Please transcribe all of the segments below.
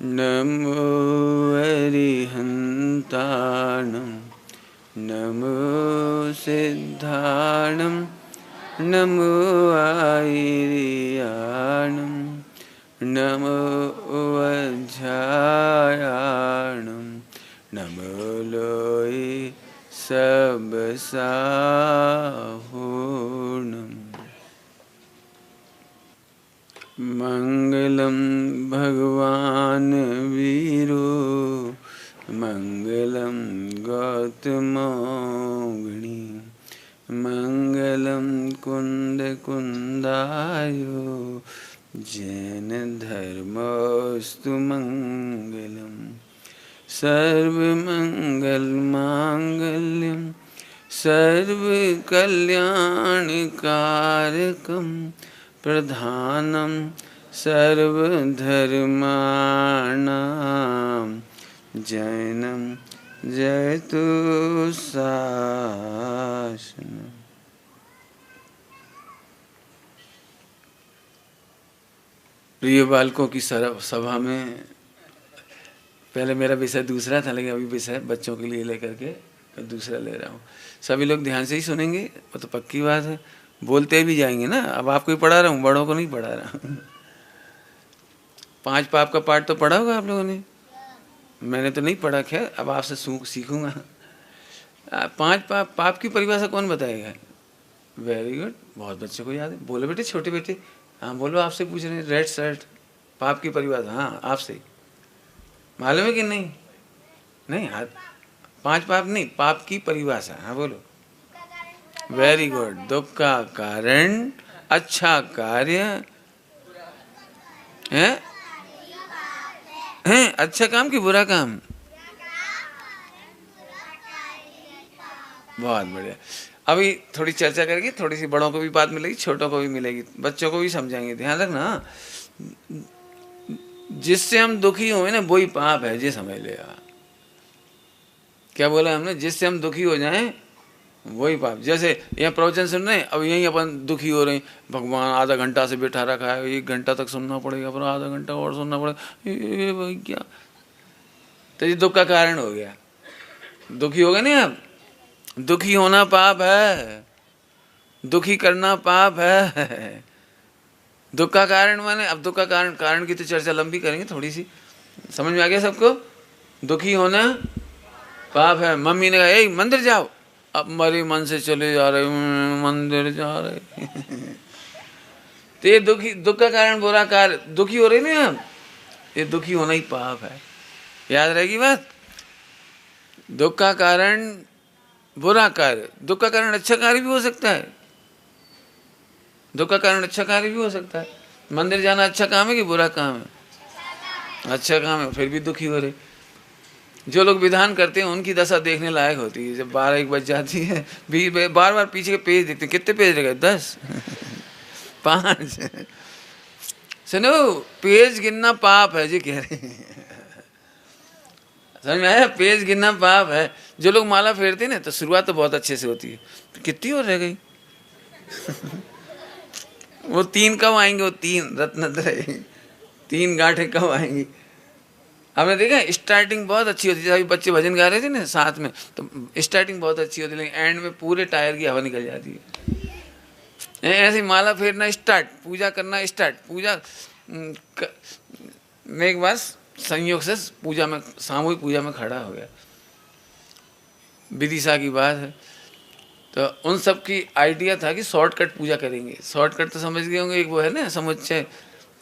नमो अरिहन्ताणं नमो सिद्धाणं नमो आयर्याणं नमो वज्रायाणं नमो लोये सबसाहूर्णम्। मंगलम भगवान वीरो मंगलम गौतमोगिनी मंगलम कुंद कुंदायो जैन धर्मोस्तु मंगलम सर्वमंगल मांगल्यम सर्वकल्याणकारकम प्रधानम सर्वधर्माणां जैनम जयतु शासनम्। प्रिय बालकों की सभा में पहले मेरा विषय दूसरा था, लेकिन अभी विषय बच्चों के लिए लेकर के दूसरा ले रहा हूँ। सभी लोग ध्यान से ही सुनेंगे, वो तो पक्की बात है, बोलते भी जाएंगे ना। अब आपको ही पढ़ा रहा हूँ, बड़ों को नहीं पढ़ा रहा हूँ। 5 पाप का पाठ तो पढ़ा होगा आप लोगों ने, मैंने तो नहीं पढ़ा, खैर अब आपसे सीखूंगा। 5 पाप की परिभाषा कौन बताएगा? वेरी गुड, बहुत बच्चों को याद है। बोलो बेटे, छोटे बेटे, हाँ बोलो, आपसे पूछ रहे हैं। रेड शर्ट, पाप की परिभाषा, हाँ आपसे मालूम है कि नहीं? नहीं हाथ, 5 पाप नहीं, पाप की परिभाषा, हाँ बोलो। वेरी गुड, दुख का कारण, अच्छा कार्य है, अच्छा काम कि बुरा काम? बहुत बढ़िया। अभी थोड़ी चर्चा करेंगे, थोड़ी सी बड़ों को भी बात मिलेगी, छोटों को भी मिलेगी, बच्चों को भी समझाएंगे। ध्यान रखना, जिससे हम दुखी हुए ना वही पाप है, ये समझ लेगा। क्या बोला हमने? जिससे हम दुखी हो जाएं वही पाप। जैसे यहाँ प्रवचन सुन रहे हैं, अब यहीं अपन दुखी हो रहे हैं, भगवान आधा घंटा से बैठा रखा है, 1 घंटा तक सुनना पड़ेगा, फिर आधा घंटा और सुनना पड़ेगा, ये भाई क्या, तो ये दुख का कारण हो गया। दुखी हो गए नहीं आप? दुखी होना पाप है, दुखी करना पाप है। दुख का कारण माने, अब दुख का कारण की तो चर्चा लंबी करेंगे, थोड़ी सी समझ में आ गया सबको? दुखी होना पाप है। मम्मी ने कहा ए मंदिर जाओ, अब मरे मन से चले जा रहे, मंदिर जा रहे। तो ये दुख का कारण बुरा कार्य, दुखी हो रहे ना आप, ये दुखी होना ही पाप है। याद रहेगी बात? दुख का कारण बुरा कार्य, दुख का कारण अच्छा कार्य भी हो सकता है, दुख का कारण अच्छा कार्य भी हो सकता है। मंदिर जाना अच्छा काम है कि बुरा काम है? अच्छा काम है, फिर भी दुखी हो रहे। जो लोग विधान करते हैं उनकी दशा देखने लायक होती है। जब 12-1 बज जाती है, बार बार पीछे के पेज देखते हैं, कितने पेज रह गए? 10 5। सुनो, पेज गिनना पाप है जी, कह रहे हैं। समझ में आया? पेज गिनना पाप है। जो लोग माला फेरते हैं ना, तो शुरुआत तो बहुत अच्छे से होती है, कितनी और रह गई? वो 3 कब आएंगे? वो 3 रत्नत्रय, 3 गांठें कब आएंगी? हमने देखा स्टार्टिंग बहुत अच्छी होती थी, अभी बच्चे भजन गा रहे थे ना साथ में, तो स्टार्टिंग बहुत अच्छी होती है, लेकिन एंड में पूरे टायर की हवा निकल जाती है। ऐसे माला फेरना स्टार्ट, पूजा करना स्टार्ट, पूजा मैं एक बार संयोग से पूजा में, सामूहिक पूजा में खड़ा हो गया, विदिशा की बात है। तो उन सब की आइडिया था कि शॉर्टकट पूजा करेंगे। शॉर्टकट तो समझ गए होंगे, एक वो है ना समुच्चय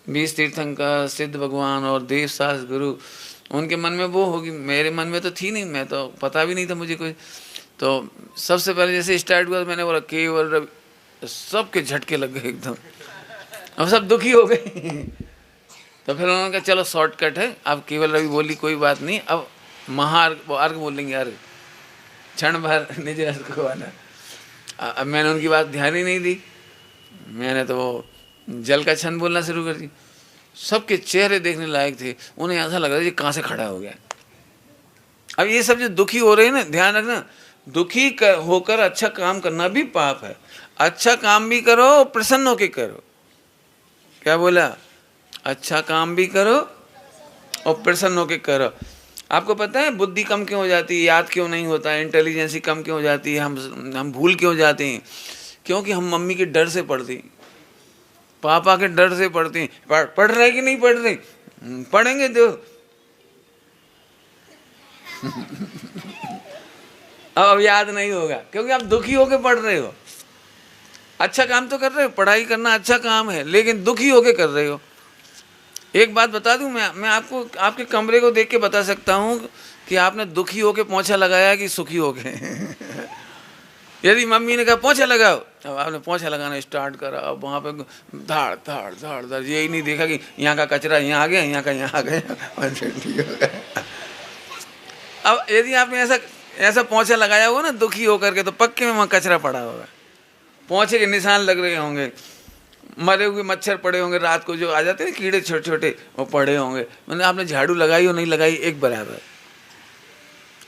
20 तीर्थंकर, सिद्ध भगवान और देव सास गुरु, उनके मन में वो होगी, मेरे मन में तो थी नहीं, मैं तो पता भी नहीं था मुझे कोई। तो सबसे पहले जैसे स्टार्ट हुआ, मैंने बोला केवल रवि, सबके झटके लग गए एकदम, अब सब दुखी हो गए। तो फिर उन्होंने कहा चलो शॉर्टकट है, अब केवल रवि बोली कोई बात नहीं, अब महार्घ बोल लेंगे, अर्घ क्षण भर निज रस को आना। अब मैंने उनकी बात ध्यान ही नहीं दी, मैंने तो जल का छंद बोलना शुरू कर दी। सबके चेहरे देखने लायक थे, उन्हें ऐसा लग रहा था ये कहाँ से खड़ा हो गया। अब ये सब जो दुखी हो रहे हैं ना, ध्यान रखना, दुखी होकर अच्छा काम करना भी पाप है। अच्छा काम भी करो, प्रसन्न होके करो। क्या बोला? अच्छा काम भी करो और प्रसन्न होकर करो। आपको पता है बुद्धि कम क्यों हो जाती है, याद क्यों नहीं होता है, इंटेलिजेंसी कम क्यों हो जाती है, हम भूल क्यों जाते हैं? क्योंकि हम मम्मी के डर से पढ़ते, पापा के डर से पढ़ते हैं। पढ़ रहे कि नहीं पढ़ रहे? पढ़ेंगे तो अब याद नहीं होगा, क्योंकि आप दुखी होके पढ़ रहे हो। अच्छा काम तो कर रहे हो, पढ़ाई करना अच्छा काम है, लेकिन दुखी होके कर रहे हो। एक बात बता दूं, मैं आपको आपके कमरे को देख के बता सकता हूं कि आपने दुखी होके पोंछा लगाया कि सुखी होके। यदि मम्मी ने कहा पोंछा लगाओ, अब आपने पोंछा लगाना स्टार्ट करा, अब वहाँ पे धाड़ धाड़ धाड़ धाड़, यही नहीं देखा कि यहाँ का कचरा यहाँ आ गया, यहाँ का यहाँ आ गया। अब यदि आपने ऐसा पोंछा लगाया होगा ना दुखी होकर के, तो पक्के में वहाँ कचरा पड़ा होगा, पोंछे के निशान लग रहे होंगे, मरे हुए मच्छर पड़े होंगे, रात को जो आ जाते हैं कीड़े छोटे छोटे, वो पड़े होंगे। मैंने आपने झाड़ू लगाई हो नहीं लगाई, एक बराबर।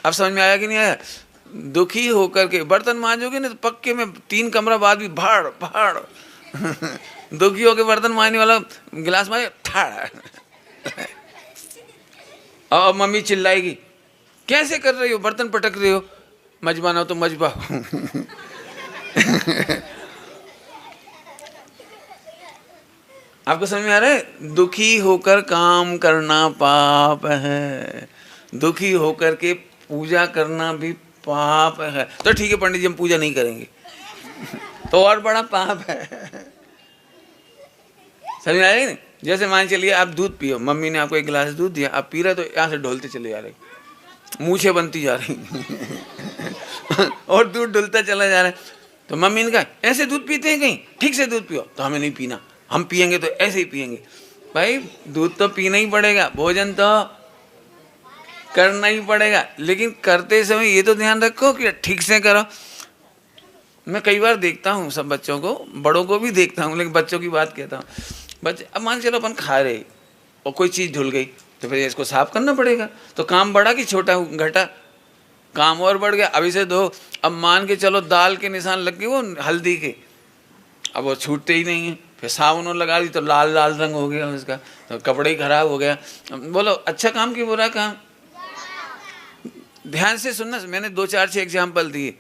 अब समझ में आया कि नहीं आया? दुखी होकर के बर्तन मांजोगे ना, तो पक्के में 3 कमरा बाद भी भाड़ भाड़। दुखी होकर बर्तन मांजने वाला गिलास मारे ठाड़। और मम्मी चिल्लाएगी, कैसे कर रही हो, बर्तन पटक रही हो, मजबा ना हो तो मजबा। आपको समझ में आ रहा है? दुखी होकर काम करना पाप है, दुखी होकर के पूजा करना भी पाप है। तो ठीक है पंडित जी, हम पूजा नहीं करेंगे, तो और बड़ा पाप है। समझ में आया? जैसे मान चलिए आप दूध पियो, मम्मी ने आपको 1 गिलास दूध दिया, आप पी रहे, तो यहाँ से ढोलते चले जा रहे, मूछें बनती जा रही और दूध ढुलता चला जा रहा है। तो मम्मी ने कहा ऐसे दूध पीते हैं कहीं, ठीक से दूध पियो, तो हमें नहीं पीना, हम पियेंगे तो ऐसे ही पियेंगे। भाई दूध तो पीना ही पड़ेगा, भोजन तो करना ही पड़ेगा, लेकिन करते समय ये तो ध्यान रखो कि ठीक से करो। मैं कई बार देखता हूँ सब बच्चों को, बड़ों को भी देखता हूँ, लेकिन बच्चों की बात कहता हूँ। बच्चे अब मान चलो अपन खा रहे और कोई चीज़ धुल गई, तो फिर इसको साफ करना पड़ेगा। तो काम बढ़ा कि छोटा घटा? काम और बढ़ गया, अब इसे धो। अब मान के चलो दाल के निशान लग गए वो हल्दी के, अब वो छूटते ही नहीं है, फिर साबुन लगा दी तो लाल लाल रंग हो गया उसका, तो कपड़े ही खराब हो गया। बोलो अच्छा काम कि बुरा काम? ध्यान से सुनना, मैंने 2-4-6 एग्जाम्पल दिए।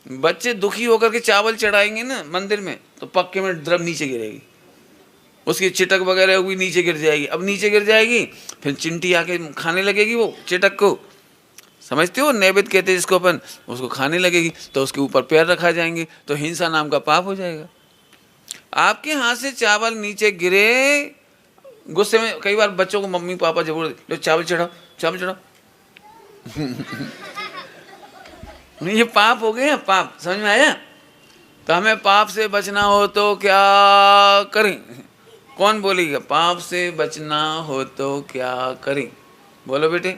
बच्चे दुखी होकर के चावल चढ़ाएंगे ना मंदिर में, तो पक्के में द्रव नीचे गिरेगी, उसकी चिटक वगैरह हुई नीचे गिर जाएगी। अब नीचे गिर जाएगी, फिर चिंटी आके खाने लगेगी वो चिटक को, समझते हो? नैवेद्य कहते हैं जिसको अपन, उसको खाने लगेगी, तो उसके ऊपर पैर रखा जाएंगे, तो हिंसा नाम का पाप हो जाएगा। आपके हाथ से चावल नीचे गिरे, गुस्से में कई बार बच्चों को मम्मी पापा जबरदस्ती, लो चावल चढ़ाओ, चावल चढ़ाओ। नहीं, ये पाप हो गया, पाप। समझ में आया? तो हमें पाप से बचना हो तो क्या करें? कौन बोलेगा? पाप से बचना हो तो क्या करें? बोलो बेटे।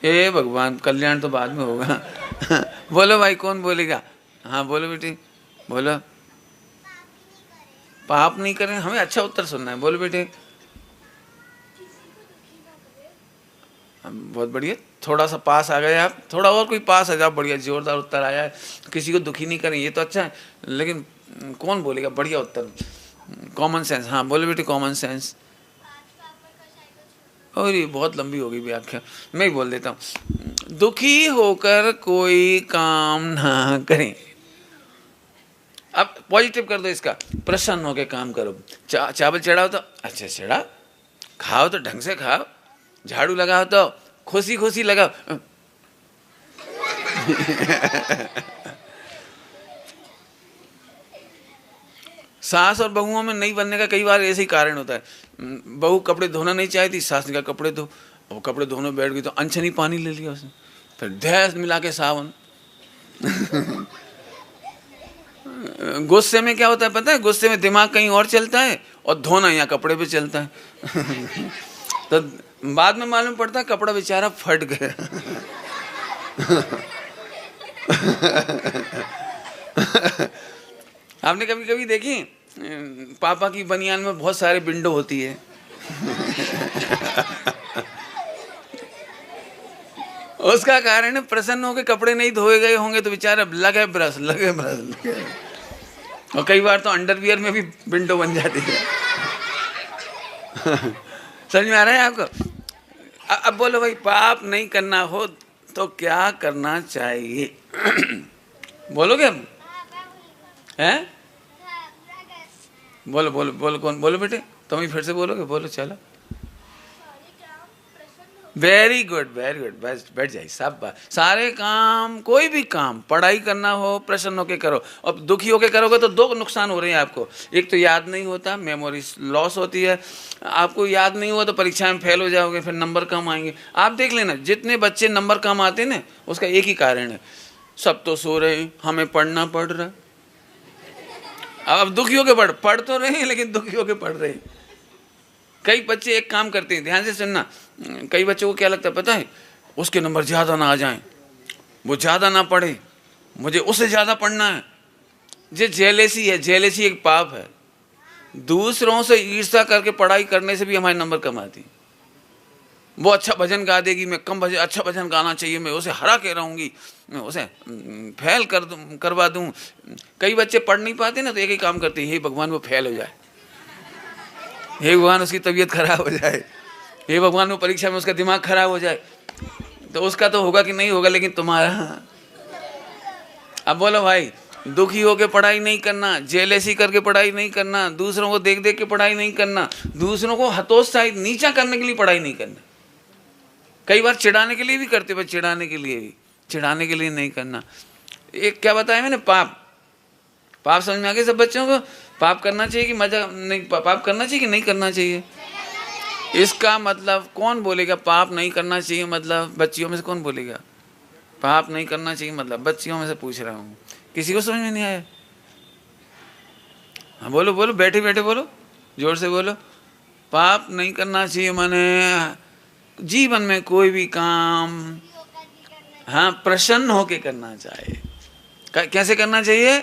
ए भगवान, कल्याण तो बाद में होगा। बोलो भाई, कौन बोलेगा? हाँ बोलो बेटे, बोलो। पाप नहीं करें, हमें अच्छा उत्तर सुनना है। बोलो बेटे। बहुत बढ़िया, थोड़ा सा पास आ गए आप, थोड़ा और कोई पास आ जाओ, बढ़िया जोरदार उत्तर आया है। किसी को दुखी नहीं करें, ये तो अच्छा है, लेकिन कौन बोलेगा? बढ़िया उत्तर, कॉमन सेंस। हाँ बोलो बेटे, कॉमन सेंस। और ये बहुत लंबी हो गई व्याख्या, मैं ही बोल देता हूँ। दुखी होकर कोई काम ना करें। अब पॉजिटिव कर दो इसका, प्रसन्न होकर काम करो। चावल चढ़ाओ तो अच्छा चढ़ा, खाओ तो ढंग से खाओ, झाड़ू लगाओ तो खुशी खुशी लगाओ। सास और बहुओं में नहीं बनने का कई बार ऐसे ही कारण होता है। बहू कपड़े धोना नहीं चाहती, सास ने कहा कपड़े धो, वो कपड़े धोने बैठ गई तो अनछनी पानी ले लिया उसने, फिर धैस मिला के सावन। गुस्से में क्या होता है पता है? गुस्से में दिमाग कहीं और चलता है और धोना यहाँ कपड़े पे चलता है। तो बाद में मालूम पड़ता है कपड़ा बेचारा फट गया। आपने कभी कभी देखी पापा की बनियान में बहुत सारे विंडो होती है। उसका कारण है प्रसन्न होकर कपड़े नहीं धोए गए होंगे तो बेचारा लगे ब्रश। और कई बार तो अंडरवियर में भी विंडो बन जाती है। समझ में आ रहा है आपको? अब बोलो भाई, पाप नहीं करना हो तो क्या करना चाहिए? बोलोगे अब? हैं? बोलो बोलो बोलो, कौन बोलो बेटे? तुम ही फिर से बोलोगे? बोलो चलो। वेरी गुड वेरी गुड, बस बैठ जाइए। सब सारे काम, कोई भी काम, पढ़ाई करना हो प्रसन्न होके करो। अब दुखी होके करोगे तो दो नुकसान हो रहे हैं आपको। एक तो याद नहीं होता, मेमोरी लॉस होती है। आपको याद नहीं हुआ तो परीक्षा में फेल हो जाओगे, फिर नंबर कम आएंगे। आप देख लेना, जितने बच्चे नंबर कम आते हैं ना, उसका एक ही कारण है, सब तो सो रहे हैं, हमें पढ़ना पड़ रहा है। अब दुखी होके पढ़ तो रहे हैं, लेकिन दुखी होके पढ़ रहे हैं। कई बच्चे एक काम करते हैं, ध्यान से सुनना, कई बच्चों को क्या लगता है पता है? उसके नंबर ज़्यादा ना आ जाएं, वो ज़्यादा ना पढ़े, मुझे उससे ज़्यादा पढ़ना है। ये जेलेसी है, जेलेसी एक पाप है। दूसरों से ईर्ष्या करके पढ़ाई करने से भी हमारे नंबर कम आती है। वो अच्छा भजन गा देगी, मैं कम भजन, अच्छा भजन गाना चाहिए, मैं उसे हरा के रहूँगी, मैं उसे फेल करवा दूँ। कई बच्चे पढ़ नहीं पाते ना, तो एक ही काम करते हैं, हे भगवान वो फेल हो जाए, हे भगवान उसकी तबीयत खराब हो जाए, हे भगवान वो परीक्षा में उसका दिमाग खराब हो जाए। तो उसका तो होगा कि नहीं होगा, लेकिन तुम्हारा। अब बोलो भाई, दुखी होके पढ़ाई नहीं करना, जेलेसी करके पढ़ाई नहीं करना, दूसरों को देख देख के पढ़ाई नहीं करना, दूसरों को हतोत्साहित नीचा करने के लिए पढ़ाई नहीं करना। कई बार चिढ़ाने के लिए भी करते, पर चिढ़ाने के लिए भी, चिढ़ाने के लिए नहीं करना। एक क्या बताया मैंने, पाप। पाप समझ में आ गया सब बच्चों को? पाप करना चाहिए कि मजा नहीं, पाप करना चाहिए कि नहीं करना चाहिए? इसका मतलब कौन बोलेगा पाप नहीं करना चाहिए? मतलब बच्चियों में से कौन बोलेगा पाप नहीं करना चाहिए? मतलब बच्चियों में से पूछ रहा हूँ, किसी को समझ में नहीं आया? हाँ बोलो बोलो, बैठे बैठे बोलो, जोर से बोलो। पाप नहीं करना चाहिए माने जीवन में कोई भी काम, हाँ, प्रसन्न होके करना चाहिए। कैसे करना चाहिए?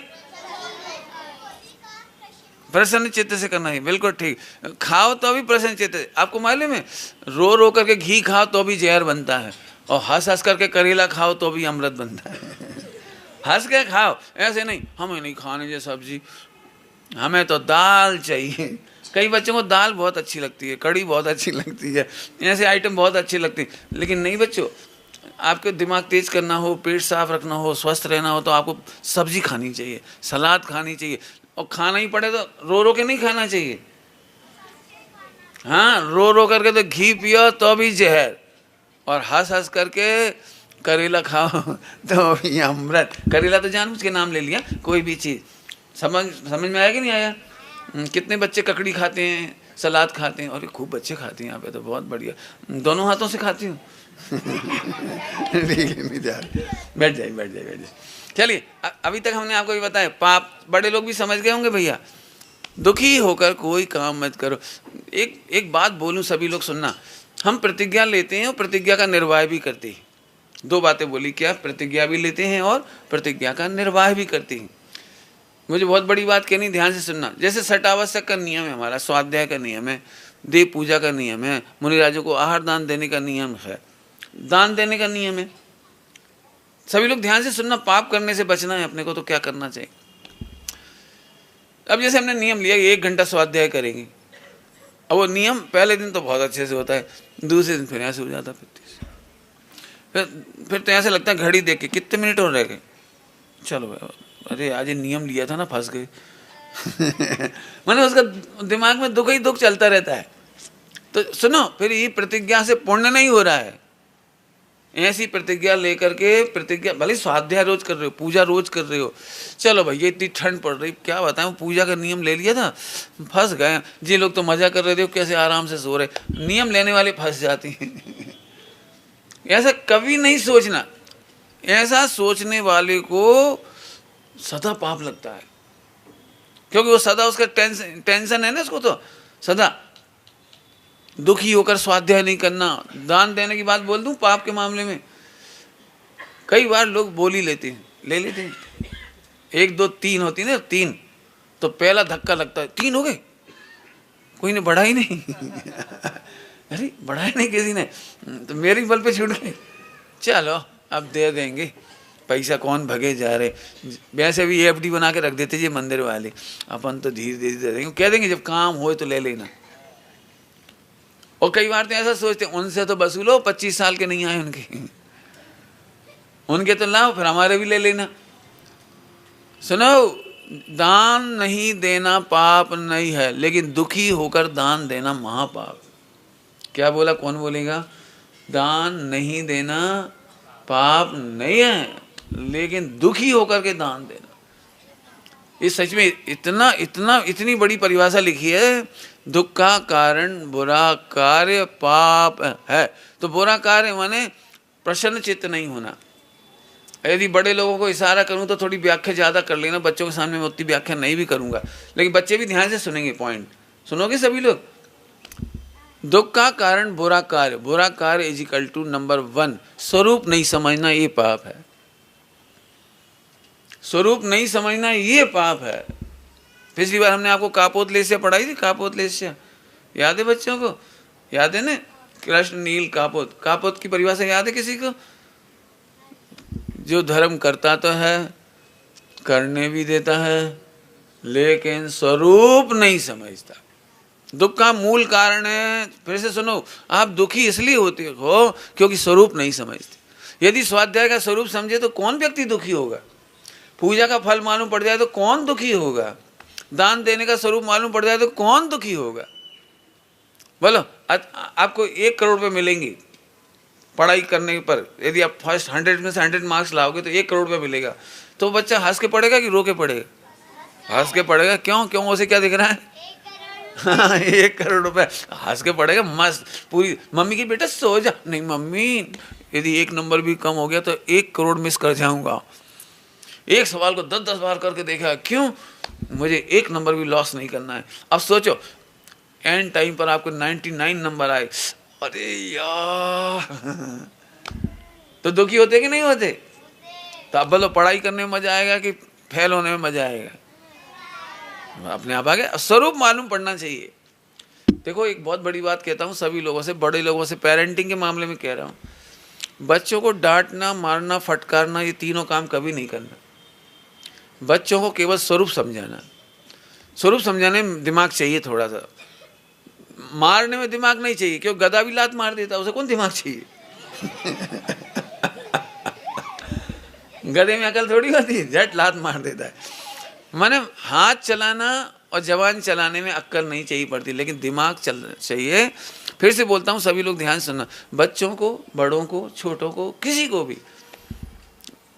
प्रसन्न चित्त से करना है, बिल्कुल ठीक। खाओ तो भी प्रसन्न चित्त। आपको मालूम है, रो रो करके घी खाओ तो भी जहर बनता है, और हंस हंस करके करेला खाओ तो भी अमृत बनता है। हंस के खाओ, ऐसे नहीं हमें नहीं खाने ये सब्जी, हमें तो दाल चाहिए। कई बच्चों को दाल बहुत अच्छी लगती है, कड़ी बहुत अच्छी लगती है, ऐसे आइटम बहुत अच्छे लगते हैं। लेकिन नहीं बच्चों, आपको दिमाग तेज करना हो, पेट साफ रखना हो, स्वस्थ रहना हो, तो आपको सब्जी खानी चाहिए, सलाद खानी चाहिए। और खाना ही पड़े तो रो रो के नहीं खाना चाहिए। हाँ, रो रो करके तो घी पियो तो भी जहर, और हंस हंस करके करेला खाओ तो भी अमृत। करेला तो जानबूझ के नाम ले लिया, कोई भी चीज़। समझ में आया कि नहीं आया? कितने बच्चे ककड़ी खाते हैं, सलाद खाते हैं, और खूब बच्चे खाते हैं यहाँ पे, तो बहुत बढ़िया, दोनों हाथों से खाती हूँ। नहीं जा, बैठ जाइए बैठ जाइए बैठ जाइए। चलिए, अभी तक हमने आपको भी बताया, पाप बड़े लोग भी समझ गए होंगे भैया। दुखी होकर कोई काम मत करो। एक बात बोलूं, सभी लोग सुनना, हम प्रतिज्ञा लेते हैं और प्रतिज्ञा का निर्वाह भी करते हैं। दो बातें बोली, क्या? प्रतिज्ञा भी लेते हैं और प्रतिज्ञा का निर्वाह भी करते हैं। मुझे बहुत बड़ी बात कहनी, ध्यान से सुनना। जैसे सटावश्यक का नियम है, हमारा स्वाध्याय का नियम है, देव पूजा का नियम है, मुनिराजों को आहार दान देने का नियम है, दान देने का नियम है। सभी लोग ध्यान से सुनना, पाप करने से बचना है अपने को, तो क्या करना चाहिए? अब जैसे हमने नियम लिया 1 घंटा स्वाध्याय करेंगे, अब वो नियम पहले दिन तो बहुत अच्छे से होता है, दूसरे दिन फिर ऐसे हो जाता है, फिर तो ऐसे लगता है घड़ी देख के कितने मिनट और रह गए, चलो अरे आज ये नियम लिया था ना, फंस गए। मैंने उसका दिमाग में दुख ही दुख चलता रहता है। तो सुनो, फिर ये प्रतिज्ञा से पुण्य नहीं हो रहा है। ऐसी प्रतिज्ञा लेकर के, प्रतिज्ञा भले स्वाध्याय रोज कर रहे हो, पूजा रोज कर रहे हो, चलो भैया इतनी ठंड पड़ रही, क्या बताऊं, पूजा का नियम ले लिया था, फंस गए। जी लोग तो मजा कर रहे थे, कैसे आराम से सो रहे, नियम लेने वाले फंस जाते हैं। ऐसा कभी नहीं सोचना, ऐसा सोचने वाले को सदा पाप लगता है, क्योंकि वो सदा उसका टेंशन है ना, उसको तो सदा दुखी होकर स्वाध्याय नहीं करना। दान देने की बात बोल दूं, पाप के मामले में कई बार लोग बोल ही लेते हैं, ले लेते हैं, 1 2 3 होती ना, 3 तो पहला धक्का लगता है, 3 हो गए, कोई ने बढ़ा ही नहीं। अरे बढ़ाया नहीं किसी ने, तो मेरे बल पे छूट गए, चलो अब दे देंगे, पैसा कौन भगे जा रहे। वैसे भी FD बना के रख देते ये मंदिर वाले, अपन तो धीरे धीरे दे देंगे, कह देंगे जब काम हो तो ले लेना। और कई बार तो ऐसा सोचते हैं उनसे तो वसूलो, 25 साल के नहीं आए उनके तो लाओ, फिर हमारे भी ले लेना। सुनो, दान नहीं देना पाप नहीं है, लेकिन दुखी होकर दान देना महापाप। क्या बोला, कौन बोलेगा? दान नहीं देना पाप नहीं है, लेकिन दुखी होकर के दान देना। इस सच में इतनी बड़ी परिभाषा लिखी है। दुख का कारण बुरा कार्य पाप है। तो बुरा कार्य माने प्रसन्न चित्त नहीं होना। यदि बड़े लोगों को इशारा करूं तो थोड़ी व्याख्या ज़्यादा कर लेना, बच्चों के सामने मैं उतनी व्याख्या नहीं भी करूंगा, लेकिन बच्चे भी ध्यान से सुनेंगे। पॉइंट सुनोगे सभी लोग। दुख का कारण बुरा कार्य, बुरा कार्य इज इक्वल टू नंबर 1 स्वरूप नहीं समझना, ये पाप है। स्वरूप नहीं समझना ये पाप है। पिछली बार हमने आपको कापोतलेस्या पढ़ाई थी। कापोतलेस्या याद है बच्चों को? याद है ना? कृष्ण नील कापोत। कापोत की परिभाषा याद है किसी को? जो धर्म करता तो है, करने भी देता है, लेकिन स्वरूप नहीं समझता। दुख का मूल कारण है। फिर से सुनो, आप दुखी इसलिए होते हो क्योंकि स्वरूप नहीं समझते। यदि स्वाध्याय का स्वरूप समझे तो कौन व्यक्ति दुखी होगा? पूजा का फल मालूम पड़ जाए तो कौन दुखी होगा? दान देने का स्वरूप मालूम पड़ जाए तो कौन दुखी होगा? बोलो, आपको 1 करोड़ रुपये मिलेंगे पढ़ाई करने पर। यदि आप फर्स्ट 100 में से 100 मार्क्स लाओगे तो 1 करोड़ रुपये मिलेगा। तो बच्चा हंस के पढ़ेगा कि रो के पढ़ेगा? हंस के पढ़ेगा। क्यों? क्यों? उसे क्या दिख रहा है? 1 करोड़ रुपये हंस के पढ़ेगा मस्त पूरी। मम्मी की बेटा सो जा। नहीं मम्मी, यदि 1 नंबर भी कम हो गया तो 1 करोड़ मिस कर जाऊंगा। एक सवाल को 10-10 बार करके देखा। क्यों? मुझे 1 नंबर भी लॉस नहीं करना है। अब सोचो, एंड टाइम पर आपको 99 नंबर आए, अरे यार, तो दुखी होते कि नहीं होते? तो अब बोलो, पढ़ाई करने में मजा आएगा कि फेल होने में मजा आएगा? अपने आप आ गया। स्वरूप मालूम पड़ना चाहिए। देखो, एक बहुत बड़ी बात कहता हूँ सभी लोगों से, बड़े लोगों से, पेरेंटिंग के मामले में कह रहा हूँ। बच्चों को डांटना, मारना, फटकारना, ये तीनों काम कभी नहीं करना। बच्चों को केवल स्वरूप समझाना। स्वरूप समझाने में दिमाग चाहिए थोड़ा सा, मारने में दिमाग नहीं चाहिए। क्यों? गधा भी लात मार देता है, उसे कौन दिमाग चाहिए? गधे में अकल थोड़ी होती है, झट लात मार देता है। माने हाथ चलाना और जबान चलाने में अक्ल नहीं चाहिए पड़ती, लेकिन दिमाग चलना चाहिए। फिर से बोलता हूँ, सभी लोग ध्यान सुनना। बच्चों को, बड़ों को, छोटों को, किसी को भी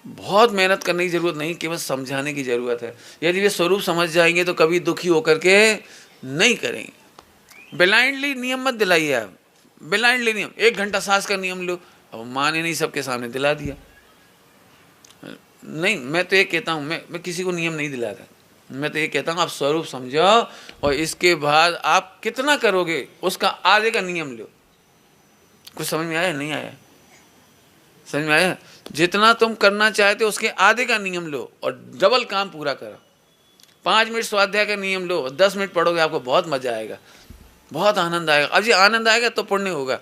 बहुत मेहनत करने की जरूरत नहीं, केवल समझाने की जरूरत है। यदि वे स्वरूप समझ जाएंगे तो कभी दुखी होकर के नहीं करेंगे। ब्लाइंडली नियम मत दिलाइए आप। ब्लाइंडली नियम, 1 घंटा सांस का नियम लो। अब माँ ने नहीं सबके सामने दिला दिया। नहीं, मैं तो ये कहता हूँ, मैं किसी को नियम नहीं दिलाता। मैं तो ये कहता हूँ, आप स्वरूप समझो और इसके बाद आप कितना करोगे उसका आधे का नियम लो। कुछ समझ में आया? नहीं आया? समझ में आया? जितना तुम करना चाहते हो उसके आधे का नियम लो और डबल काम पूरा करो। 5 मिनट स्वाध्याय का नियम लो, 10 मिनट पढ़ोगे, आपको बहुत मजा आएगा, बहुत आनंद आएगा। अब ये आनंद आएगा तो पुण्य होगा।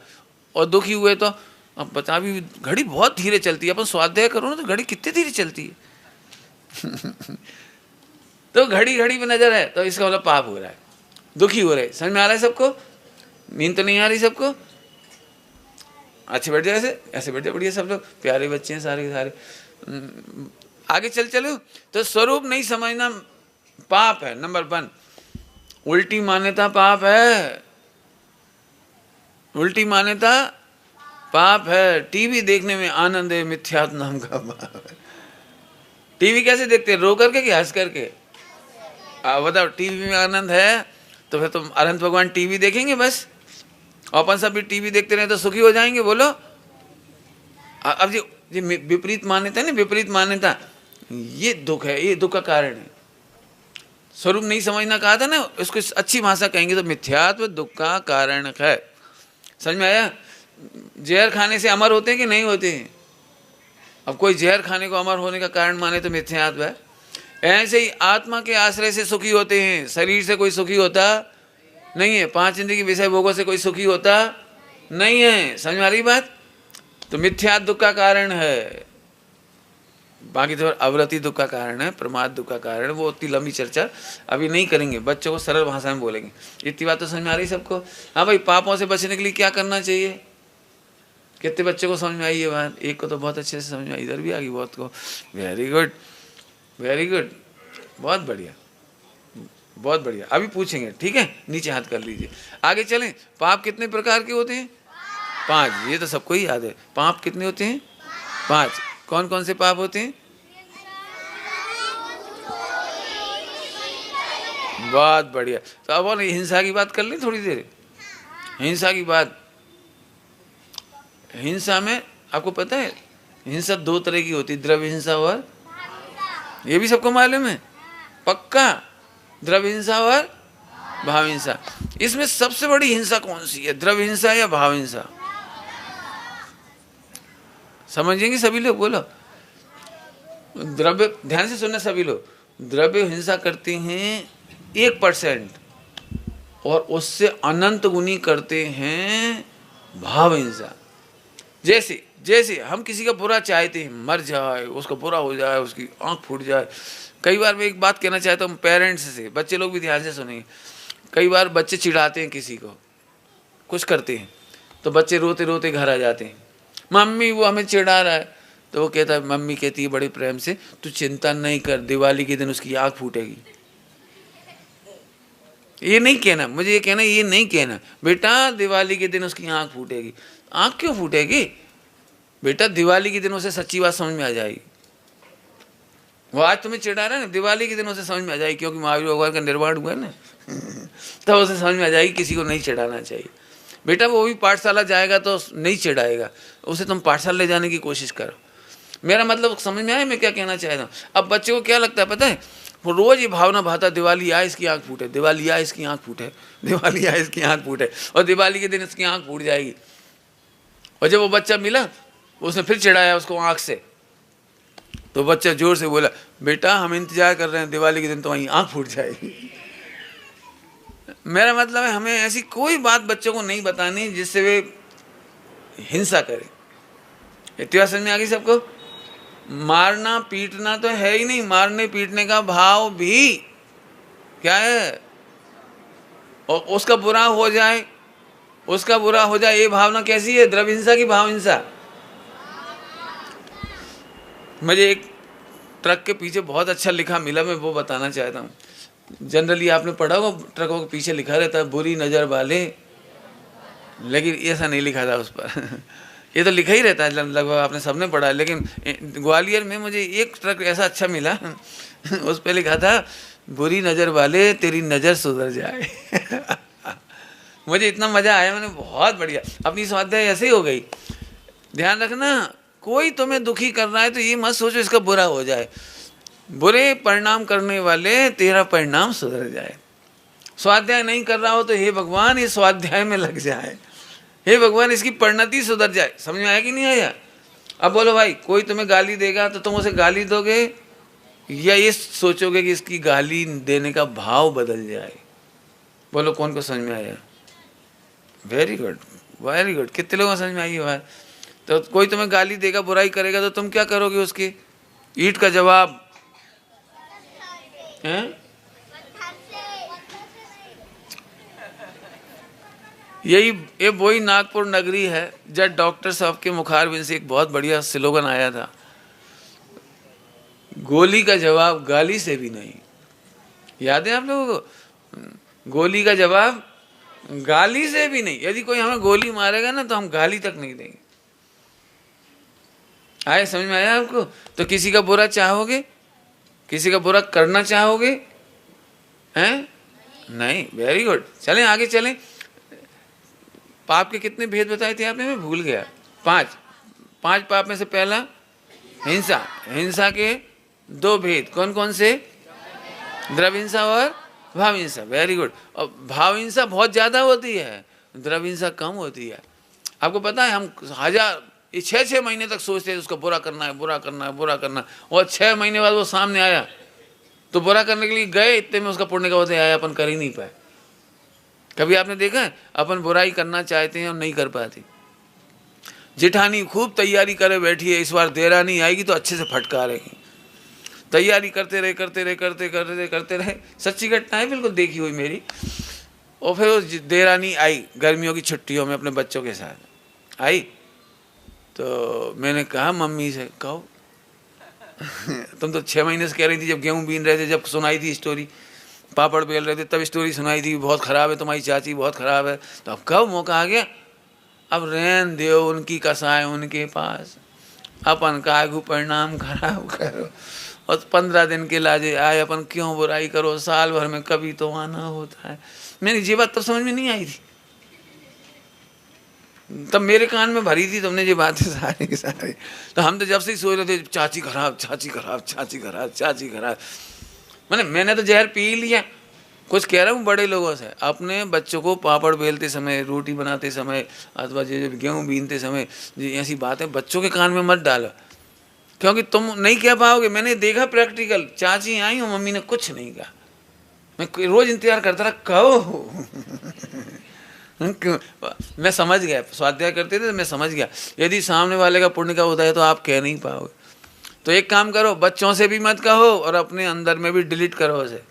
और दुखी हुए तो अब बता, भी घड़ी बहुत धीरे चलती है। अपन स्वाध्याय करो ना तो घड़ी कितनी धीरे चलती है। तो घड़ी घड़ी में नजर है तो इसका मतलब पाप हो रहा है, दुखी हो रहे। समझ में आ रहा है सबको? नींद तो नहीं आ रही सबको? अच्छे बैठ जाए, ऐसे बैठ जाए, बढ़िया। सब लोग प्यारे बच्चे हैं सारे के सारे। आगे चलो। तो स्वरूप नहीं समझना पाप है, नंबर 1। उल्टी मान्यता पाप है। उल्टी मान्यता पाप है। टीवी देखने में आनंद है, मिथ्यात्व नाम का पाप है। टीवी कैसे देखते हैं? रो करके कि हंस करके? बताओ, टीवी में आनंद है तो फिर तुम अनंत भगवान टीवी देखेंगे बस? अपन सब भी टीवी देखते रहे तो सुखी हो जाएंगे? बोलो। अब ये विपरीत मान्यता है ना, विपरीत मान्यता, ये दुख है, ये दुख का कारण है। स्वरूप नहीं समझना कहा था ना, इसको अच्छी भाषा कहेंगे तो मिथ्यात्व दुख का कारण है। समझ में आया? जहर खाने से अमर होते हैं कि नहीं होते हैं? अब कोई जहर खाने को अमर होने का कारण माने तो मिथ्यात्व है। ऐसे ही आत्मा के आश्रय से सुखी होते हैं, शरीर से कोई सुखी होता नहीं है। 5 इंद्रिय के विषय भोगों से कोई सुखी होता नहीं है। समझ में आ रही बात? तो मिथ्यात्व दुख का कारण है। बाकी तो अवरति दुख का कारण है, प्रमाद दुख का कारण है, वो उतनी लंबी चर्चा अभी नहीं करेंगे, बच्चों को सरल भाषा में बोलेंगे। इतनी बात तो समझ में आ रही सबको? हाँ भाई, पापों से बचने के लिए क्या करना चाहिए? कितने बच्चों को समझ में आई ये बात? एक को तो बहुत अच्छे से समझ में आई, इधर भी आ गई बहुत को। वेरी गुड, वेरी गुड, बहुत बढ़िया, बहुत बढ़िया। अभी पूछेंगे, ठीक है? नीचे हाथ कर लीजिए, आगे चलें। पाप कितने प्रकार के होते हैं? 5। ये तो सबको ही याद है। पाप कितने होते हैं? 5। कौन कौन से पाप होते हैं? बहुत बढ़िया। तो अब और हिंसा की बात कर लें थोड़ी देर। हिंसा की बात, हिंसा में आपको पता है हिंसा 2 तरह की होती है, द्रव्य हिंसा और, ये भी सबको मालूम है पक्का, द्रव्य हिंसा और भाव हिंसा। इसमें सबसे बड़ी हिंसा कौन सी है, द्रव्य हिंसा या भाव हिंसा? समझेंगे सभी लोग? बोलो। द्रव्य, ध्यान से सुनना सभी लोग, द्रव्य हिंसा करते हैं 1% और उससे अनंत गुनी करते हैं भाव हिंसा। जैसे जैसे हम किसी का बुरा चाहते हैं, मर जाए, उसका बुरा हो जाए, उसकी आंख फूट जाए। कई बार मैं एक बात कहना चाहता हूँ पेरेंट्स से, बच्चे लोग भी ध्यान से सुनेंगे। कई बार बच्चे चिढ़ाते हैं किसी को, कुछ करते हैं, तो बच्चे रोते रोते घर आ जाते हैं, मम्मी वो हमें चिढ़ा रहा है। तो वो कहता है, मम्मी कहती है बड़े प्रेम से, तू चिंता नहीं कर, दिवाली के दिन उसकी आँख फूटेगी। ये नहीं कहना, मुझे ये कहना, ये नहीं कहना बेटा दिवाली के दिन उसकी आँख फूटेगी। आँख क्यों फूटेगी बेटा? दिवाली के दिन उसे सच्ची बात समझ में आ जाएगी। वो आज तुम्हें चिढ़ा रहा है ना, दिवाली के दिन उसे समझ में आ जाएगी, क्योंकि महावीर भगवान का निर्वाण हुआ है ना तब उसे समझ में आ जाएगी किसी को नहीं चिढ़ाना चाहिए। बेटा वो भी पाठशाला जाएगा तो नहीं चिढ़ाएगा, उसे तुम पाठशाला ले जाने की कोशिश करो। मेरा मतलब समझ में आया मैं क्या कहना चाह रहा हूँ? अब बच्चे को क्या लगता है पता है, वो रोज ये भावना भाता, दिवाली आए इसकी आँख फूटे, दिवाली आए इसकी आँख फूटे, दिवाली आए इसकी आँख फूटे, और दिवाली के दिन इसकी आँख फूट जाएगी। और जब वो बच्चा मिला, उसने फिर चिढ़ाया उसको आँख से, तो बच्चा जोर से बोला, बेटा हम इंतजार कर रहे हैं, दिवाली के दिन तुम्हारी आँख फूट जाएगी। मेरा मतलब है हमें ऐसी कोई बात बच्चों को नहीं बतानी जिससे वे हिंसा करें। इतनी बात समझ में आ गई सबको? मारना पीटना तो है ही नहीं, मारने पीटने का भाव भी क्या है, और उसका बुरा हो जाए, उसका बुरा हो जाए, ये भावना कैसी है, द्रव्य हिंसा की भाव हिंसा? मुझे एक ट्रक के पीछे बहुत अच्छा लिखा मिला, मैं वो बताना चाहता हूँ। जनरली आपने पढ़ा होगा ट्रकों के पीछे लिखा रहता है बुरी नज़र वाले, लेकिन ऐसा नहीं लिखा था उस पर ये तो लिखा ही रहता है लगभग, आपने सबने पढ़ा है। लेकिन ग्वालियर में मुझे एक ट्रक ऐसा अच्छा मिला उस पर लिखा था, बुरी नज़र वाले तेरी नज़र सुधर जाए मुझे इतना मज़ा आया, मैंने बहुत बढ़िया, अपनी स्वाध्याय ऐसे ही हो गई। ध्यान रखना, कोई तुम्हें दुखी कर रहा है तो ये मत सोचो इसका बुरा हो जाए, बुरे परिणाम करने वाले तेरा परिणाम सुधर जाए। स्वाध्याय नहीं कर रहा हो तो हे भगवान ये स्वाध्याय में लग जाए, हे भगवान इसकी परिणति सुधर जाए। समझ में आया कि नहीं आया? अब बोलो भाई, कोई तुम्हें गाली देगा तो तुम उसे गाली दोगे या ये सोचोगे कि इसकी गाली देने का भाव बदल जाए? बोलो कौन को समझ में आया? Very good, very good. कितने लोगों को समझ में आई है बात? तो कोई तुम्हें गाली देगा, बुराई करेगा तो तुम क्या करोगे उसकी? ईंट का जवाब है? यही ये वही नागपुर नगरी है जब डॉक्टर साहब के मुखारबिंद से एक बहुत बढ़िया स्लोगन आया था, गोली का जवाब गाली से भी नहीं। याद है आप लोगों को? गोली का जवाब गाली से भी नहीं। यदि कोई हमें गोली मारेगा ना तो हम गाली तक नहीं देंगे। आए समझ में आया आपको? तो किसी का बुरा चाहोगे, किसी का बुरा करना चाहोगे? हैं? नहीं। वेरी गुड, चलें आगे चलें। पाप के कितने भेद बताए थे आपने? मैं भूल गया। 5 पाप में से पहला हिंसा। हिंसा के 2 भेद कौन कौन से? द्रव्य हिंसा और भाव हिंसा। Very good. और भाव हिंसा बहुत ज्यादा होती है, द्रव्य हिंसा कम होती है। आपको पता है हम 6 महीने तक सोचते हैं उसका बुरा करना है, बुरा करना है, बुरा करना है, और 6 महीने बाद वो सामने आया तो बुरा करने के लिए गए, इतने में उसका पुण्य का होते आया, अपन कर ही नहीं पाए। कभी आपने देखा है अपन बुराई करना चाहते हैं और नहीं कर पाते? जेठानी खूब तैयारी करे बैठी है, इस बार देरानी आएगी तो अच्छे से फटकारेगी। तैयारी करते रहे, सच्ची घटना है, बिल्कुल देखी हुई मेरी। और फिर वो देरानी आई गर्मियों की छुट्टियों में अपने बच्चों के साथ आई, तो मैंने कहा मम्मी से, कहो तुम तो 6 महीने से कह रही थी जब गेहूं बीन रहे थे, जब सुनाई थी स्टोरी, पापड़ बेल रहे थे तब स्टोरी सुनाई थी, बहुत ख़राब है तुम्हारी चाची, बहुत ख़राब है। तो अब कब मौका आ गया, अब रहन दो, उनकी कसाय उनके पास, अपन कागू परिणाम खराब करो। और 15 दिन के लाजे आए, अपन क्यों बुराई करो, साल भर में कभी तो आना होता है। मेरी ये बात तब समझ में नहीं आई थी, तब मेरे कान में भरी थी तुमने ये बातें सारी की सारी। तो हम तो जब से ही सोच रहे थे चाची खराब, चाची खराब, चाची खराब, चाची खराब। मैंने तो जहर पी लिया। कुछ कह रहा हूँ बड़े लोगों से, अपने बच्चों को पापड़ बेलते समय, रोटी बनाते समय, अथवा जब गेहूँ बीनते समय ऐसी बातें बच्चों के कान में मत डालो, क्योंकि तुम नहीं कह पाओगे। मैंने देखा प्रैक्टिकल, चाची आई और मम्मी ने कुछ नहीं कहा, मैं रोज इंतजार करता रहा कहो। मैं समझ गया, स्वाध्याय करते थे मैं समझ गया, यदि सामने वाले का पुण्य का होता है तो आप कह नहीं पाओगे। तो एक काम करो, बच्चों से भी मत कहो और अपने अंदर में भी डिलीट करो उसे।